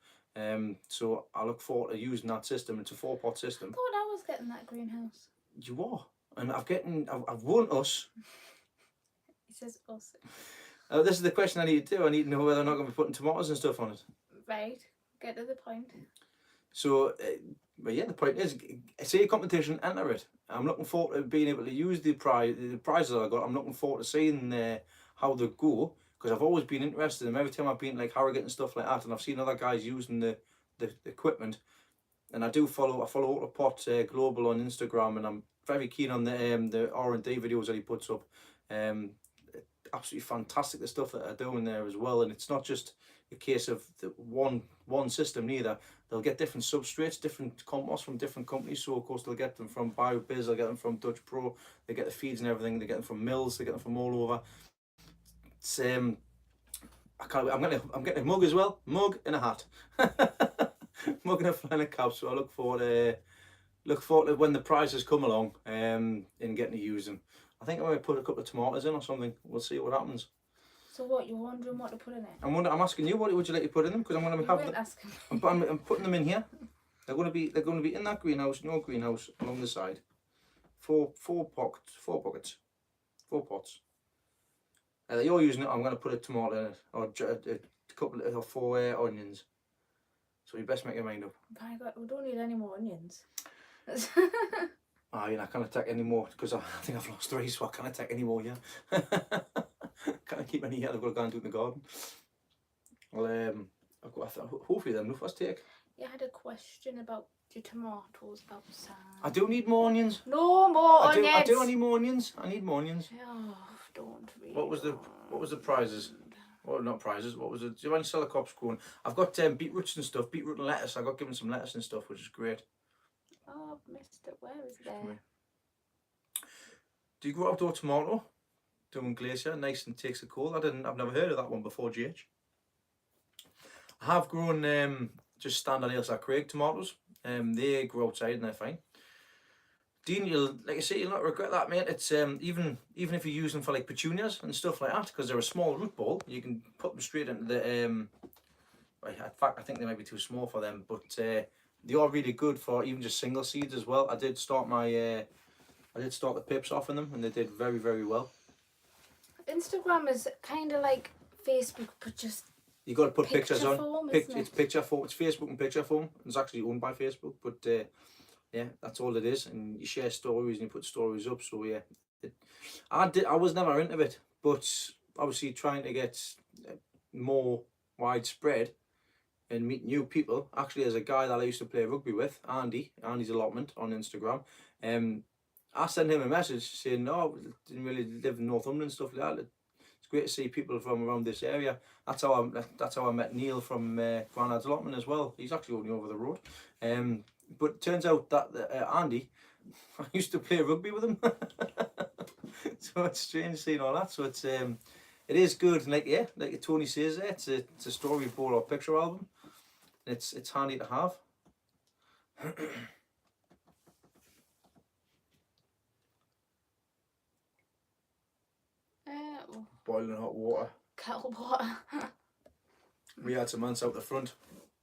so I look forward to using that system. It's a 4-pot system. I thought I was getting that greenhouse. You are, and I've won us. It says us. This is the question I need to do. I need to know whether or not I'm going to be putting tomatoes and stuff on it. Right, get to the point. So, but yeah, the point is, say a competition, enter it. I'm looking forward to being able to use the prizes I got. I'm looking forward to seeing how they go, because I've always been interested in them. Every time I've been like Harrogate and stuff like that, and I've seen other guys using the equipment, and I follow Autopot Global on Instagram, and I'm very keen on the R&D videos that he puts up. Absolutely fantastic, the stuff that they're doing there as well. And it's not just a case of the one system neither. They'll get different substrates, different compost from different companies. So of course they'll get them from BioBiz, they'll get them from Dutch Pro, they get the feeds and everything, they get them from Mills, they get them from all over. It's I'm getting a mug as well, mug and a hat. Mug and a flannel cap. So I look forward to when the prizes come along, and getting to use them. I think I might put a couple of tomatoes in or something. We'll see what happens. So what, you're wondering what to put in it? I'm asking you, what would you like to put in them? Because I'm going to have them. Asking. I'm putting them in here. They're going to be in that greenhouse, no greenhouse along the side. Four pockets. You're using it. I'm going to put a tomato in it, or a couple or 4 onions. So you best make your mind up. My God, we don't need any more onions. I can't take any more because I think I've lost 3, so I can't take any more. Yeah, can't keep any here. I've got to go and do it in the garden. Well, hopefully them. No first take. You had a question about your tomatoes outside. I do need more onions. No more onions. I do need more onions. I need more onions. Oh, don't really. What was the prizes? Well, not prizes. What was it? Do you want to sell a copse corn? I've got beetroots and stuff. Beetroot and lettuce. I got given some lettuce and stuff, which is great. Oh, I've missed it. Where is there? Do you grow outdoor tomato? Doing glacier, nice and takes a cold. I've never heard of that one before, GH. I have grown just standard Ailsa Craig tomatoes. They grow outside and they're fine. Dean, like I say, you'll not regret that, mate. It's even if you use them for like petunias and stuff like that, because they're a small root ball, you can put them straight into the. In fact, I think they might be too small for them, but they are really good for even just single seeds as well. I did start my I did start the pips off in them, and they did very, very well. Instagram is kind of like Facebook, but just You got to put pictures on. form, isn't It's it? picture form. It's Facebook and picture form. It's actually owned by Facebook, but yeah, that's all it is. And you share stories and you put stories up. So yeah, I was never into it, but obviously trying to get more widespread and meet new people. Actually, there's a guy that I used to play rugby with, Andy's Allotment on Instagram. I sent him a message saying, "No, I didn't really live in Northumberland and stuff like that. It's great to see people from around this area." That's how I met Neil from Grandad's Allotment as well. He's actually only over the road. But it turns out that Andy, I used to play rugby with him. So it's strange seeing all that. So it's it is good. And like Tony says there, it's a storyboard or picture album. It's handy to have. Boiling hot water. Kettle water. We had some ants out the front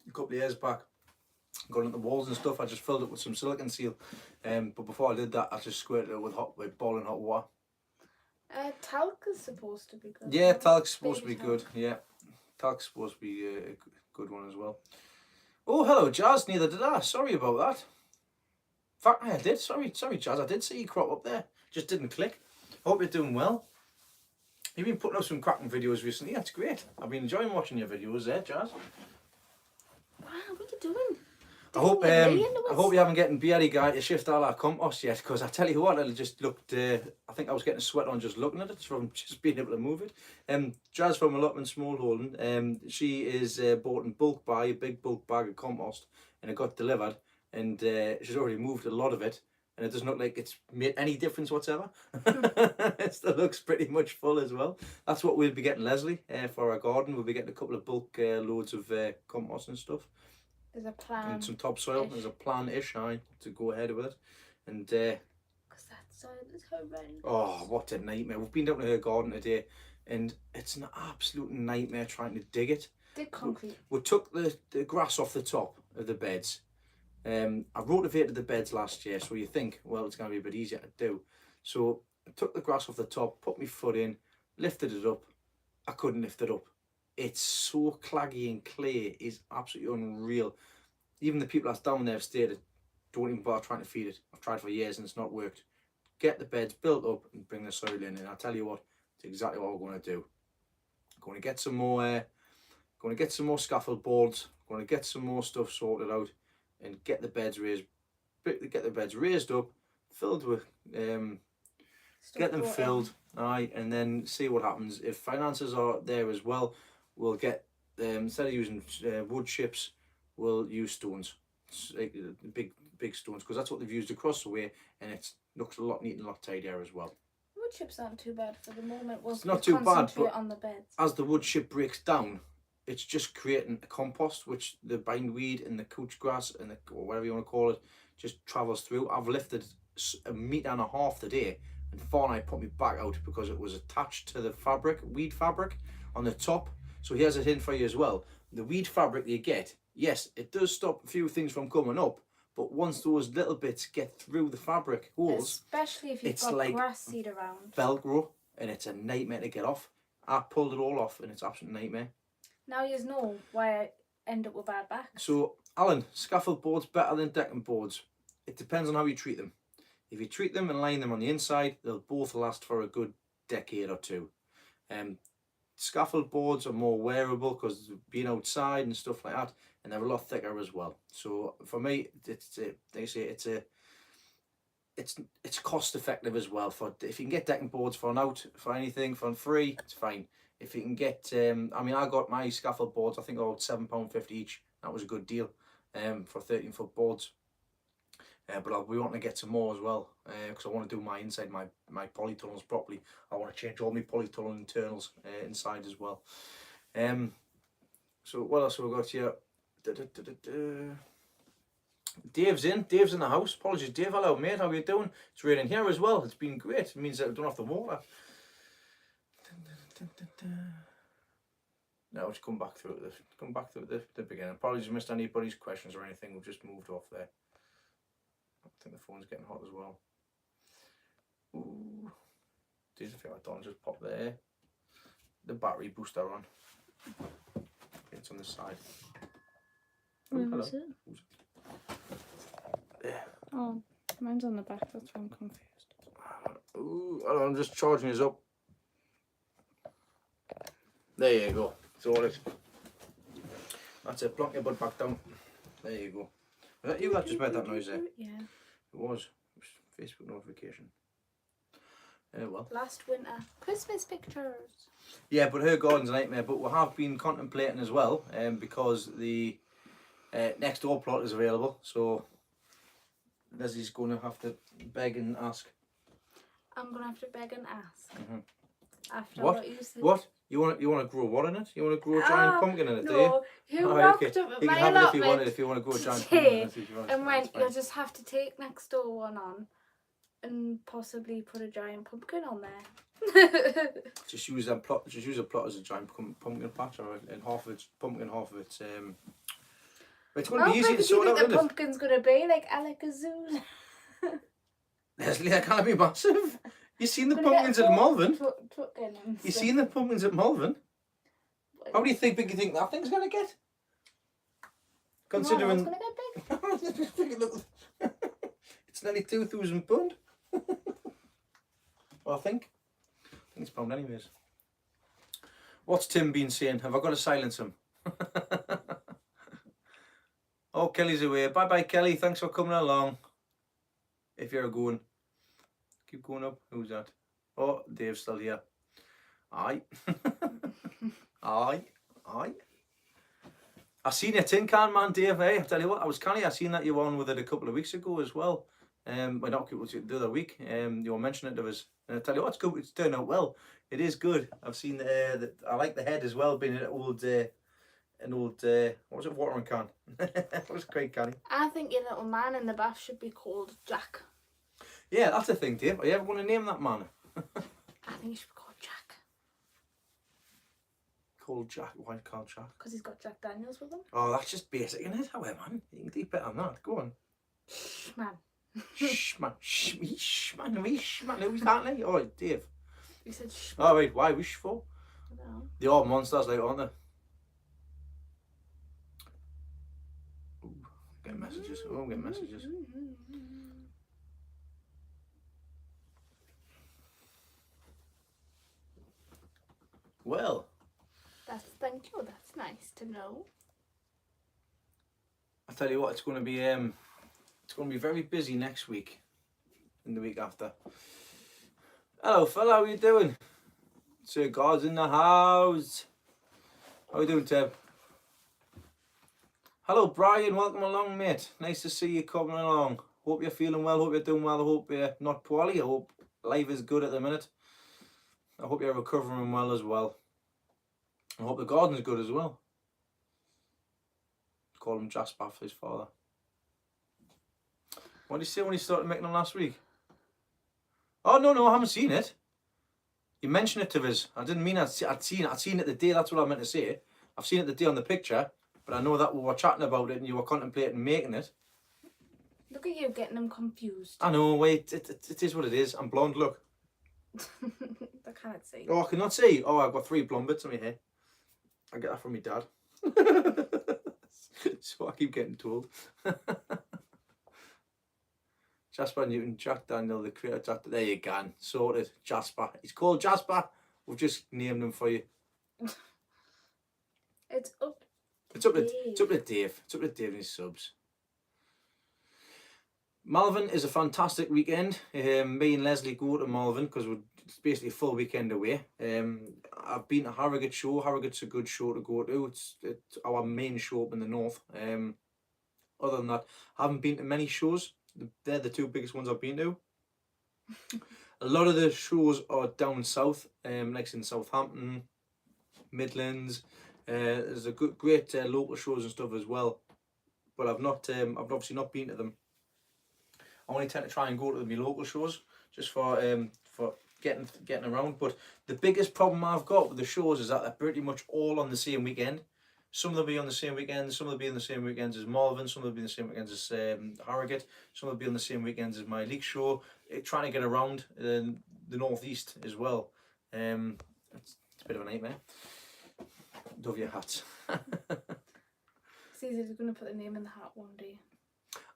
a couple of years back, going into the walls and stuff. I just filled it with some silicone seal, but before I did that, I just squirted it with boiling hot water. Talc is supposed to be good. Yeah, right? talc's supposed to Baby be talc. good. Yeah, talc's supposed to be a good one as well. Oh, hello, Jazz. Neither did I. Sorry about that. In fact, I did. Sorry, Jazz. I did see you crop up there. Just didn't click. Hope you're doing well. You've been putting up some cracking videos recently. That's great. I've been enjoying watching your videos there, Jazz. Wow, what are you doing? I hope you haven't getting beardy guy to shift all our compost yet, because I tell you what, it just looked. I think I was getting a sweat on just looking at it from just being able to move it. Jazz from Allotment Small Holding. She is bought in bulk buy a big bulk bag of compost, and it got delivered, and she's already moved a lot of it. And it doesn't look like it's made any difference whatsoever. It still looks pretty much full as well. That's what we'll be getting, Leslie, for our garden. We'll be getting a couple of bulk loads of compost and stuff. There's a plan. And some topsoil. There's a plan-ish to go ahead with it. And because that soil is horrendous. oh, what a nightmare. We've been down to her garden today, and it's an absolute nightmare trying to dig it. Dig concrete. We took the grass off the top of the beds. I rotavated the beds last year, so you think, well, it's going to be a bit easier to do. So I took the grass off the top, put my foot in, lifted it up. I couldn't lift it up. It's so claggy and clay, is absolutely unreal. Even the people that's down there have stated, don't even bother trying to feed it. I've tried for years and it's not worked. Get the beds built up and bring the soil in, and I'll tell you what, it's exactly what we're going to do. I'm going to get some more scaffold boards. I'm going to get some more stuff sorted out, and get the beds raised up, filled with get them filled, and then see what happens. If finances are there as well, we'll get instead of using wood chips, we'll use stones, big stones, because that's what they've used across the way, and it looks a lot neater and a lot tidier as well. Wood chips aren't too bad for the moment. It's not too bad, but on the beds. as the wood chip breaks down, it's just creating a compost, which the bindweed and the couch grass and or whatever you want to call it just travels through. I've lifted 1.5 meters today, and Fortnite put me back out because it was attached to the weed fabric on the top. So here's a hint for you as well. The weed fabric you get, yes, it does stop a few things from coming up, but once those little bits get through the fabric holes, especially if you've got like grass seed around, Velcro, and it's a nightmare to get off. I pulled it all off, and it's an absolute nightmare. Now you know why I end up with bad backs. So, Alan, scaffold boards better than decking boards. It depends on how you treat them. If you treat them and line them on the inside, they'll both last for a good decade or two. Scaffold boards are more wearable because being outside and stuff like that, and they're a lot thicker as well. So for me, it's cost effective as well. For if you can get decking boards for anything for free, it's fine. If you can get, I mean, I got my scaffold boards, I think about £7.50 each. That was a good deal for 13-foot boards. But I'll be wanting to get some more as well, because I want to do my inside, my polytunnels properly. I want to change all my polytunnel internals inside as well. So what else have we got here? Dave's in the house. Apologies, Dave. Hello, mate. How are you doing? It's raining here as well. It's been great. It means that I don't have the water. Now let's come back through the beginning. Apologies, missed anybody's questions or anything. We've just moved off there. I think the phone's getting hot as well. Ooh. There's a few I don't just pop there. The battery booster on. It's on the side. Oh, Where hello. was it? There. Oh, mine's on the back. That's why I'm confused. Ooh, I'm just charging this up. There you go. Sorted. That's it. Plonk your butt back down. There you go. Was that you that just made that noise there? Yeah. It was. Facebook notification. Well. Last winter. Christmas pictures. Yeah, but her garden's a nightmare. But we have been contemplating as well, because the next door plot is available. So Leslie's going to have to beg and ask. I'm gonna have to beg and ask. After What? what you said. What? You want to grow what in it? You want to grow a giant pumpkin in it, do you? No, who Oh, knocked okay. up at You my can have it if you want it. allotment If you want to grow a giant today, pumpkin in it, if you want. and went, That's fine. you'll just have to take next door one on and possibly put a giant pumpkin on there. Just use that plot. Just use a plot as a giant pumpkin patch, or and half of it's pumpkin, half of it's. It's going to be easy to sort out, the isn't it? pumpkin's gonna be like Alakazoo. Leslie, that can't be massive. You seen the pumpkins at Malvern? You seen the pumpkins at Malvern? How do you think big you think that thing's gonna get? Considering It's gonna get big. it's nearly £2,000. Well, I think it's pound anyways. What's Tim been saying? Have I got to silence him? Oh, Kelly's away. Bye bye, Kelly. Thanks for coming along. If you're going, keep going up. Who's that? Oh, Dave's still here. Aye. Aye. I seen your tin can, man, Dave. Hey, I tell you what, I was canny. I seen that you were on with it a couple of weeks ago as well. Well, not the other week. You were mentioning it to us, and I tell you what, it's good. It's turned out well. It is good. I've seen I like the head as well, being an old what was it, watering can? That was great, canny. I think your little man in the bath should be called Jack. Yeah, that's the thing, Dave. Are you ever going to name that man? I think he should be called Jack. Called Jack? Why called Jack? Because he's got Jack Daniels with him. Oh, that's just basic, isn't it? However, man, you can do better than that. Go on. Man. Shh, man. Shh, man. Who's that, like? Oh, Dave. You said shh. Oh, wait, why wish for? I don't know. They are monsters, like, aren't they? Ooh, getting messages. Oh, I'm getting messages. Well. Thank you. That's nice to know. I tell you what, it's going to be very busy next week, and the week after. Hello, fella. How you doing? Sir God's in the house. How you doing, Ted? Hello, Brian. Welcome along, mate. Nice to see you coming along. Hope you're feeling well. Hope you're doing well. I hope you're not poorly. I hope life is good at the minute. I hope you're recovering well as well. I hope the garden's good as well. Call him Jasper for his father. What did you say when he started making them last week? Oh, no, I haven't seen it. You mentioned it to us. I didn't mean I'd seen it. I'd seen it the day, that's what I meant to say. I've seen it the day on the picture, but I know that we were chatting about it and you were contemplating making it. Look at you getting them confused. I know, wait, it is what it is. I'm blonde, look. I can't see. Oh, I cannot see. Oh, I've got 3 blonde bits on my hair. I get that from my dad. So I keep getting told. Jasper Newton, Jack Daniel, the creator. Jack, there you go. Sorted. Jasper. He's called Jasper. We've just named him for you. It's up. It's up to Dave. It's up to Dave and his subs. Malvern is a fantastic weekend. Me and Leslie go to Malvern because it's basically a full weekend away. I've been to Harrogate show. Harrogate's a good show to go to. It's our main show up in the north. Other than that, I haven't been to many shows. They're the 2 biggest ones I've been to. A lot of the shows are down south, like in Southampton, Midlands. There's a great local shows and stuff as well. But I've obviously not been to them. I only tend to try and go to my local shows just for getting around. But the biggest problem I've got with the shows is that they're pretty much all on the same weekend. Some will be on the same weekends, some will be on the same weekends as Malvern, some will be on the same weekends as Harrogate, some will be on the same weekends as my league show. Trying to get around the northeast as well. It's a bit of a nightmare. Love your hats. It's easy, they're going to put the name in the hat one day.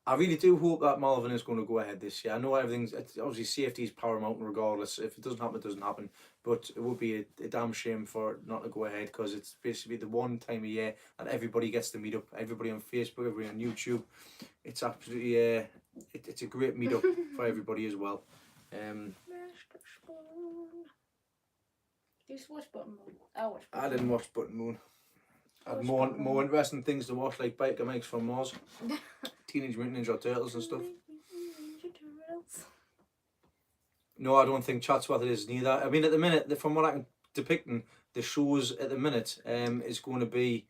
I really do hope that Malvern is going to go ahead this year. I know obviously safety is paramount regardless. If it doesn't happen, it doesn't happen. But it would be a damn shame for it not to go ahead, because it's basically the one time a year that everybody gets to meet up. Everybody on Facebook, everybody on YouTube. It's absolutely it's a great meet up for everybody as well. Mr. Spoon. You used to watch Button Moon? I watched Button I didn't watch Button Moon. I had watched Button more interesting things to watch, like Biker Mike's from Mars, Teenage Mutant Ninja Turtles and stuff. Ninja Turtles. No, I don't think Chatsworth is neither. I mean, at the minute, from what I'm depicting, the shows at the minute is going to be,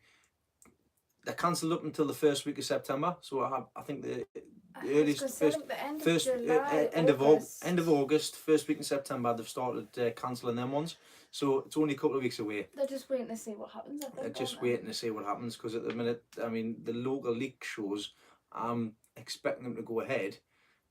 they're cancelled up until the first week of September. So I think the earliest end of August, first week in September, they've started cancelling them ones. So it's only a couple of weeks away. They're just waiting to see what happens. I think, They're just waiting to see what happens, because at the minute, I mean, the local league shows, I'm expecting them to go ahead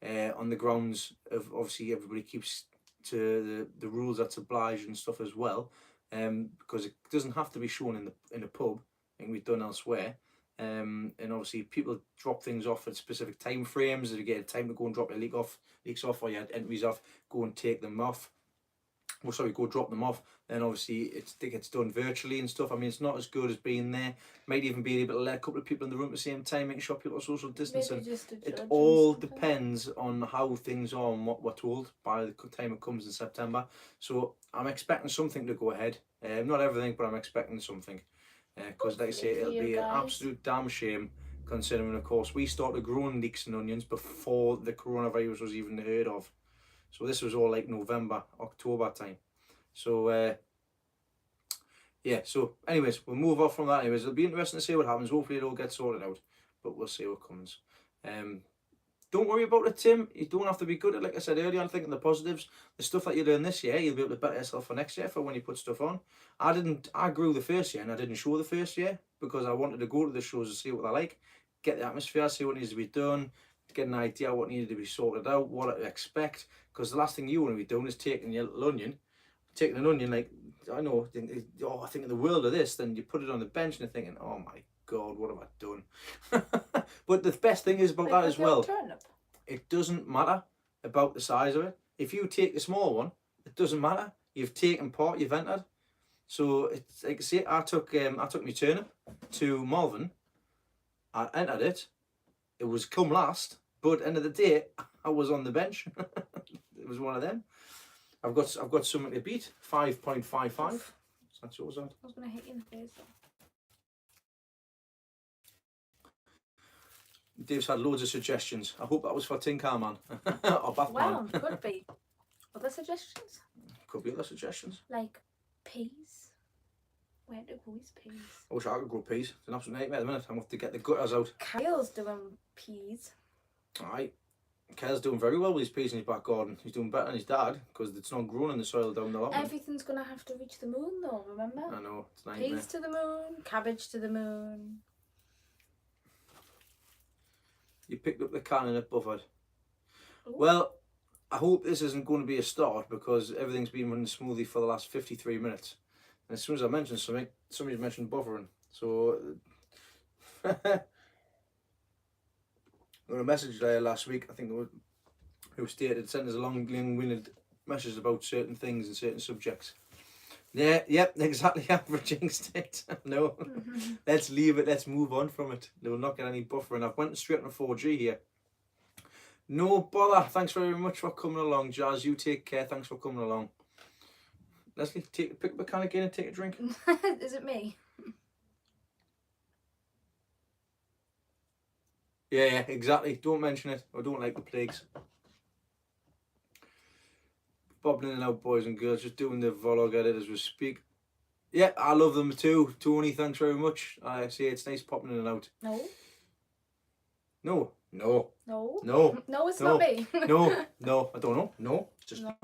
on the grounds of, obviously everybody keeps to the rules that's obliged and stuff as well, because it doesn't have to be shown in a pub. It can be done elsewhere. And obviously people drop things off at specific time frames. If you get time to go and drop your leaks off, or your entries off, go and take them off. Well, sorry, go drop them off. Then obviously it gets done virtually and stuff. I mean, it's not as good as being there. Might even be able to let a couple of people in the room at the same time, making sure people are social distancing. It all depends on how things are and what we're told by the time it comes in September. So I'm expecting something to go ahead. Not everything, but I'm expecting something. Because like I say, it'll be an absolute damn shame, considering, of course, we started growing leeks and onions before the coronavirus was even heard of. So this was all like November, October time. So yeah, so anyways, we'll move off from that anyways. It'll be interesting to see what happens. Hopefully it all gets sorted out, but we'll see what comes. Don't worry about it, Tim. You don't have to be good at, like I said earlier, I'm thinking the positives. The stuff that you learn this year, you'll be able to better yourself for next year for when you put stuff on. I grew the first year and I didn't show the first year because I wanted to go to the shows to see what they're like, get the atmosphere, see what needs to be done, get an idea what needed to be sorted out, what to expect. Because the last thing you want to be doing is taking your little onion, like, I know, I think in the world of this, then you put it on the bench and you're thinking, oh my God, what have I done? But the best thing is about that as well, it doesn't matter about the size of it. If you take the small one, it doesn't matter. You've taken part, you've entered. So it's like, see, I took my turnip to Malvern. I entered it. It was come last, but end of the day, I was on the bench. It was one of them. I've got something to beat. 5.55. That's yours, Dad. I was going to hit you in the face. Dave's had loads of suggestions. I hope that was for Tin Car Man or Bathman. Well, could be. Other suggestions? Could be other suggestions. Like peas. Where do boys peas? I wish I could grow peas. It's an absolute nightmare at the minute. I'm going to have to get the gutters out. Kyle's doing peas. Aye. Kyle's doing very well with his peas in his back garden. He's doing better than his dad because it's not growing in the soil down the allotment. Everything's going to have to reach the moon though, remember? I know. It's a nightmare. Peas to the moon, cabbage to the moon. You picked up the cannon at Bufford. Ooh. Well, I hope this isn't going to be a start because everything's been running smoothly for the last 53 minutes. And as soon as I mentioned something, somebody mentioned buffering. So, I got a message there last week, I think, who stated, sent us a long-winded message about certain things and certain subjects. Yeah, yep, exactly. Averaging state. No, let's leave it. Let's move on from it. They will not get any buffering. I've went straight on 4G here. No bother. Thanks very much for coming along, Jazz. You take care. Thanks for coming along. Leslie, pick up a can again and take a drink. Is it me? Yeah, exactly. Don't mention it. I don't like the plagues. Bobbing in and out, boys and girls. Just doing the vlog edit as we speak. Yeah, I love them too. Tony, thanks very much. I see it's nice popping in and out. No. No. No. No. No. No, it's no. not me. No. I don't know. No. Just no.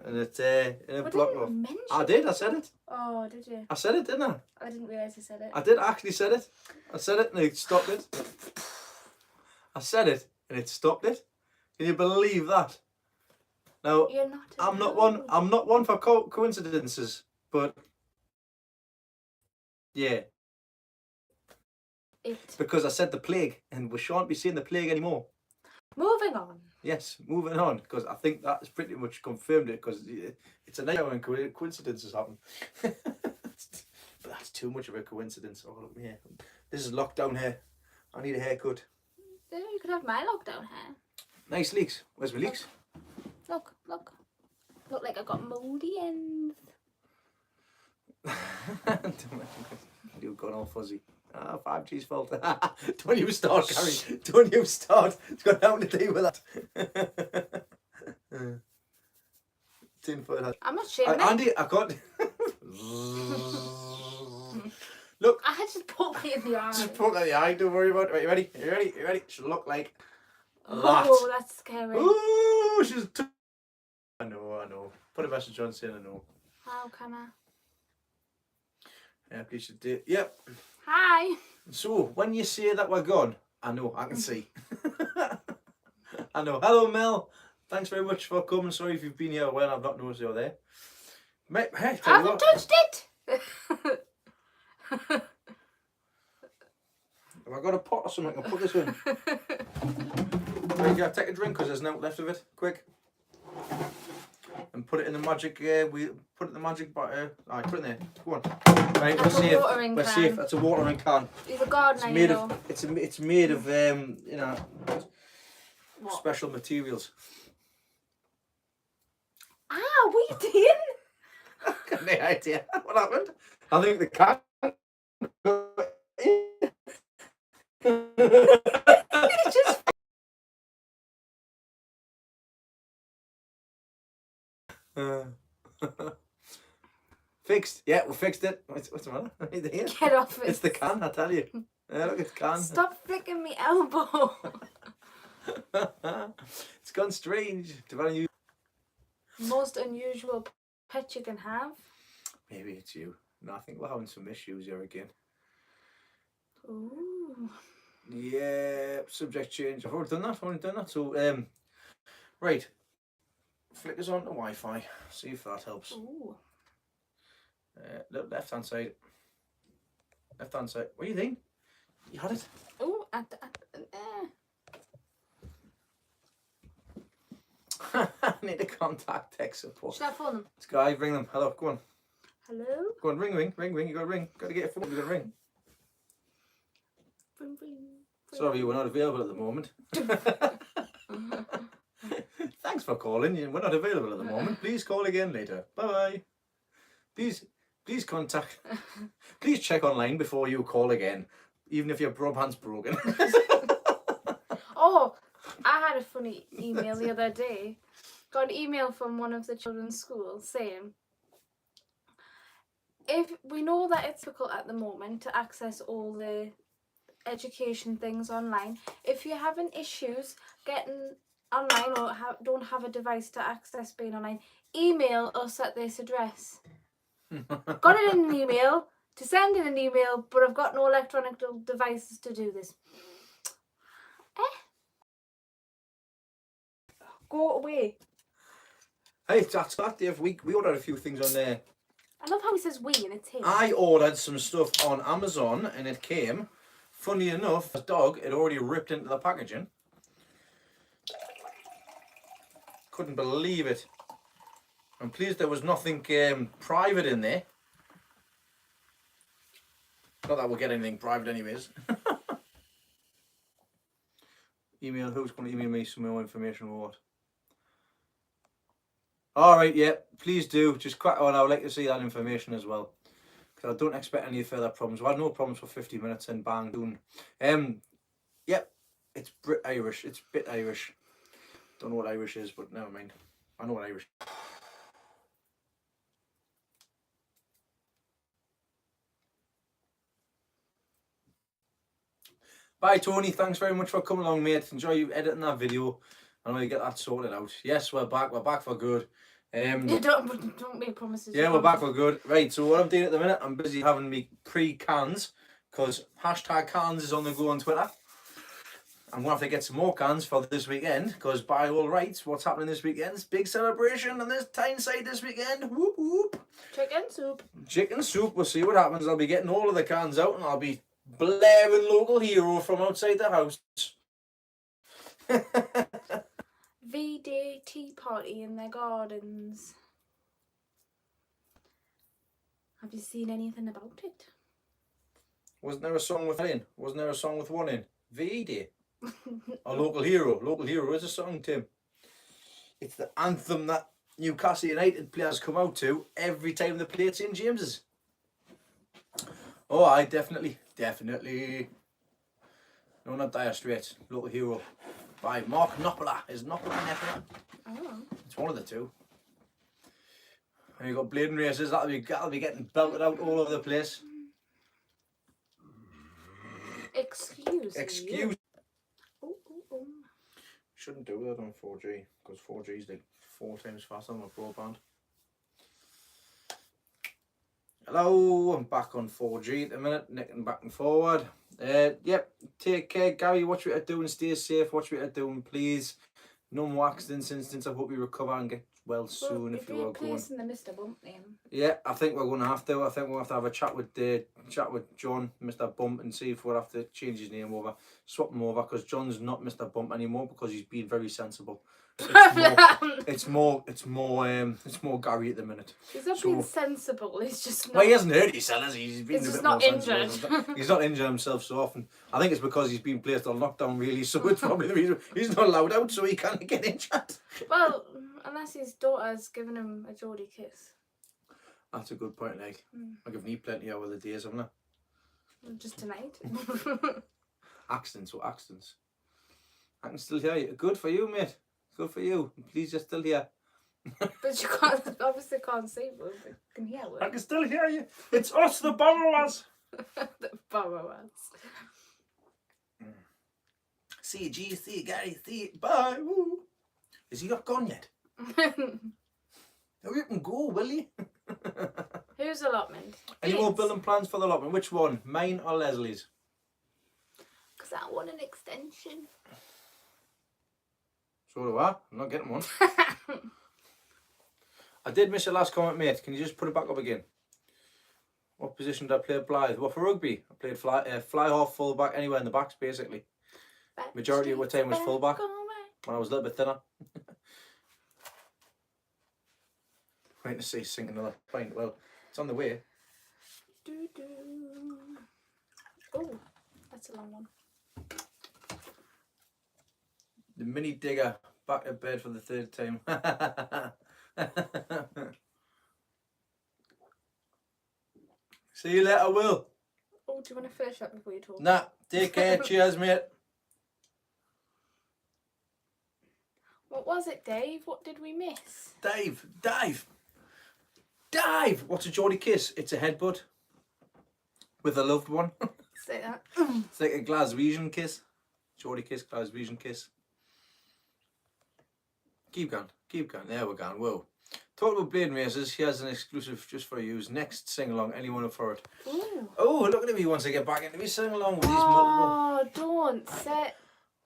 and it's in a We block didn't off. mention I did. I said it. Oh, did you? I said it, didn't I? I didn't realise you said it. I did. I actually said it. I said it, and it stopped it. I said it, and it stopped it. Can you believe that? Now, You're not. I'm not one. allowed. I'm not one for coincidences, but yeah, It. because I said the plague, and we shan't be seeing the plague anymore. Moving on. Yes, moving on, because I think that's pretty much confirmed it, because it's a nightmare when coincidences happen. But that's too much of a coincidence. Oh, look here. This is lockdown hair. I need a haircut. Yeah, you could have my lockdown hair. Nice leaks. Where's my leaks? Look. Look like I got mouldy ends. You've gone all fuzzy. 5G's fault. Don't you start, Gary. Don't you start. It's got nothing to do with that. Tin foil hat. I'm not shaving it. Andy, I got. Look. I had to poke me in the eye. Just poke at the eye. Don't worry about it. Right, you ready? You ready? You ready? Should look like that. Oh, that's scary. Ooh, she's. I know. Put a message on saying I know. How can I? Yeah, please should do. Yep. Hi. So when you say that we're gone, I know. I can see. I know. Hello, Mel. Thanks very much for coming. Sorry if you've been here a while. I've not noticed you're there. Hey, I haven't touched it. Have I got a pot or something? I'll put this in. Right, yeah, take a drink because there's no left of it. Quick. And put it in the magic. We put it in the magic bottle. Alright, put it in there. Go on. Right, That's we're safe. watering We're can. safe. That's a watering can. He's a gardener, It's made you of. know. It's made of you know, What? special materials. Ah, what are you doing? Got no idea what happened. I think the cat. It's just Fixed. Yeah, we fixed it. What's the matter? get off it. It's the can, I tell you. Yeah, look, it's can. Stop flicking me elbow. It's gone strange. Most unusual pet you can have. Maybe it's you. No, I think we're having some issues here again. Ooh. Yeah, subject change. I've already done that. So, right. Flick us on to Wi-Fi. See if that helps. Ooh. Look, left hand side. Left hand side. What do you think? You had it? Ooh. I need to contact tech support. Should I phone them? Sky, ring them. Hello, go on. Hello? Go on, ring. You got to ring. Got to get your phone. You got to ring. Ring, ring. Sorry, we're not available at the moment. Thanks for calling. We're not available at the moment. Please call again later. Bye bye. Please contact. Please check online before you call again, even if your broadband's broken. Oh, I had a funny email the other day. Got an email from one of the children's schools saying, if we know that it's difficult at the moment to access all the education things online, if you're having issues getting online or don't have a device to access being online, email us at this address. Got it in an email to send in an email, but I've got no electronic devices to do this. Go away. Hey, that's that, Dave. We ordered a few things on there. I love how he says we and it's him. I ordered some stuff on Amazon and it came. Funny enough, the dog had already ripped into the packaging. Couldn't believe it. I'm pleased there was nothing private in there. Not that we'll get anything private anyways. Email, who's going to email me some more information or what? Alright, yeah, please do. Just crack on. I would like to see that information as well. Because I don't expect any further problems. We had no problems for 50 minutes and bang, boom. Yep, it's Irish. It's a bit Irish. Don't know what Irish is, but never mind. I know what Irish is. Bye, Tony. Thanks very much for coming along, mate. Enjoy you editing that video. I know you get that sorted out. Yes, we're back. We're back for good. Don't make promises. Yeah, we're back for good. Right, so what I'm doing at the minute, I'm busy having me pre-cans, because #cans is on the go on Twitter. I'm going to have to get some more cans for this weekend, because by all rights, what's happening this weekend is big celebration on this Tyneside this weekend. Whoop whoop. Chicken soup. Chicken soup, we'll see what happens. I'll be getting all of the cans out and I'll be blaring Local Hero from outside the house. V-Day tea party in their gardens. Have you seen anything about it? Wasn't there a song with one in? Wasn't there a song with one in? V-Day. A Local Hero. Local Hero is a song, Tim. It's the anthem that Newcastle United players come out to every time they play at St James's. Oh, I definitely. No, not Dire Straits. Local Hero. By Mark Knopfler. Is Knopfler Knopfler? Oh. It's one of the two. And you've got blading races. That'll be getting belted out all over the place. Excuse. Oh. Shouldn't do that on 4G, because 4G is like 4 times faster than my broadband. Hello, I'm back on 4G at the minute, nicking back and forward. Yep, take care, Gary. Watch what you're doing, stay safe, watch what you're doing, please. No more accidents, incidents. I hope you recover and get well soon if you are going. Placing the Mr. Bump name. Yeah, I think we're going to have to. I think we'll have to have a chat with John, Mr. Bump, and see if we'll have to change his name over, swap him over, because John's not Mr. Bump anymore because he's been very sensible. It's more Gary at the minute. He's not being sensible. He's just not. Well, he hasn't hurt himself, has he? He's been he's a just bit not more injured. sensible. He's not injured himself so often. I think it's because he's been placed on lockdown, really. So it's probably the reason he's not allowed out, so he can't get injured. Well, unless his daughter's giving him a Geordie kiss. That's a good point, like. I've given you plenty over the days, haven't I? Just tonight. Accidents. I can still hear you. Good for you, mate. Good for you. Please, you're still here. But you obviously can't see, but you can hear it. I can still hear you. It's us, the borrowers. The borrowers. See you, G. See you, Gary. See you. Bye. Woo. Is he not gone yet? No, you can go, will you? Whose allotment? Any more building plans for the allotment? Which one? Mine or Leslie's? Because I want an extension. So do I. I'm not getting one. I did miss your last comment, mate. Can you just put it back up again? What position did I play at Blythe? Well, for rugby, I played fly half, full back, anywhere in the backs, basically. Majority of my time was full back when I was a little bit thinner. Waiting to see sing another pint. Well, it's on the way. Oh, that's a long one. The mini digger back to bed for the 3rd time. See you later, Will. Oh, do you want to finish up before you talk? Nah, take care. Cheers, mate. What was it, Dave? What did we miss? Dive. What's a Geordie kiss? It's a headbutt with a loved one. Say that. It's like a Glaswegian kiss. Geordie kiss, Glaswegian kiss. Keep going. There we're going. Whoa. Talk about blading races. He has an exclusive just for you. Next sing along. Anyone up for it? Ooh. Oh, look at me once I get back into me sing along with these multiple. Oh, don't say.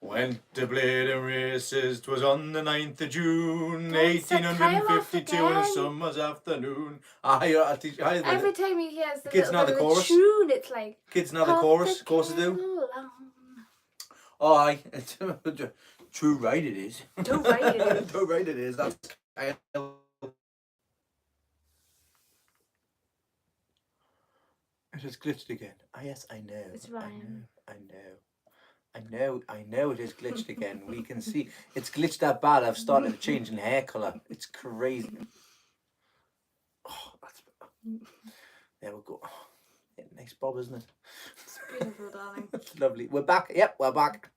Went to blading races. 'Twas on the 9th of June, Don't set 1852, Kyle in a off summer's afternoon. I'll teach you. Every time he hears the Kids little know the bit of chorus. tune, it's like. Kids know the chorus. Of course they do. kettle on. Oh, aye. True right it is. Too right it is. True right it is. That's it has glitched again. Ah, yes, I know. It's Ryan. I know it is glitched again. We can see it's glitched that bad. I've started changing hair colour. It's crazy. Oh, that's there we go. Yeah, nice bob, isn't it? It's beautiful, darling. It's lovely. We're back. Yep, we're back.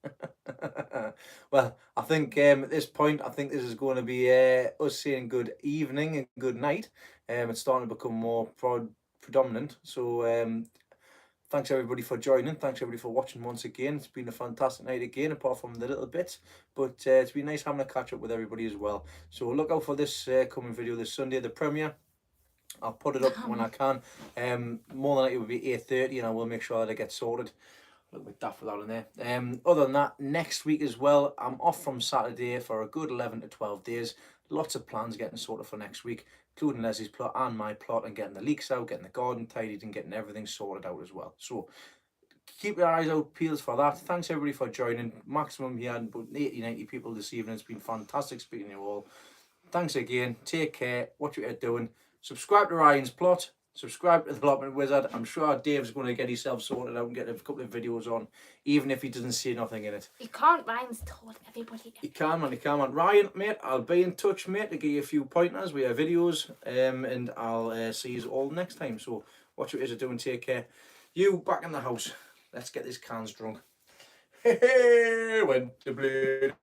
Well, I think at this point, I think this is going to be us saying good evening and good night. It's starting to become more predominant. So thanks everybody for joining. Thanks everybody for watching once again. It's been a fantastic night again, apart from the little bit. But it's been nice having a catch up with everybody as well. So look out for this coming video this Sunday, the premiere. I'll put it up when I can. More than likely it will be 8:30, and I will make sure that it gets sorted. A little bit daft without in there. Other than that, next week as well, I'm off from Saturday for a good 11 to 12 days. Lots of plans getting sorted for next week, including Leslie's plot and my plot, and getting the leaks out, getting the garden tidied, and getting everything sorted out as well. So keep your eyes out peeled for that. Thanks everybody for joining. Maximum here, about 80-90 people this evening. It's been fantastic speaking to you all. Thanks again. Take care. Watch what you're doing. Subscribe to Ryan's plot. Subscribe to the Allotment Wizard. I'm sure Dave's going to get himself sorted out and get a couple of videos on, even if he doesn't see nothing in it. You can't. Ryan's told everybody. He can, man. He can, man. Ryan, mate, I'll be in touch, mate, to give you a few pointers with your videos. And I'll see you all next time. So watch what you're doing. Take care. You back in the house. Let's get these cans drunk. Hey, when the blade.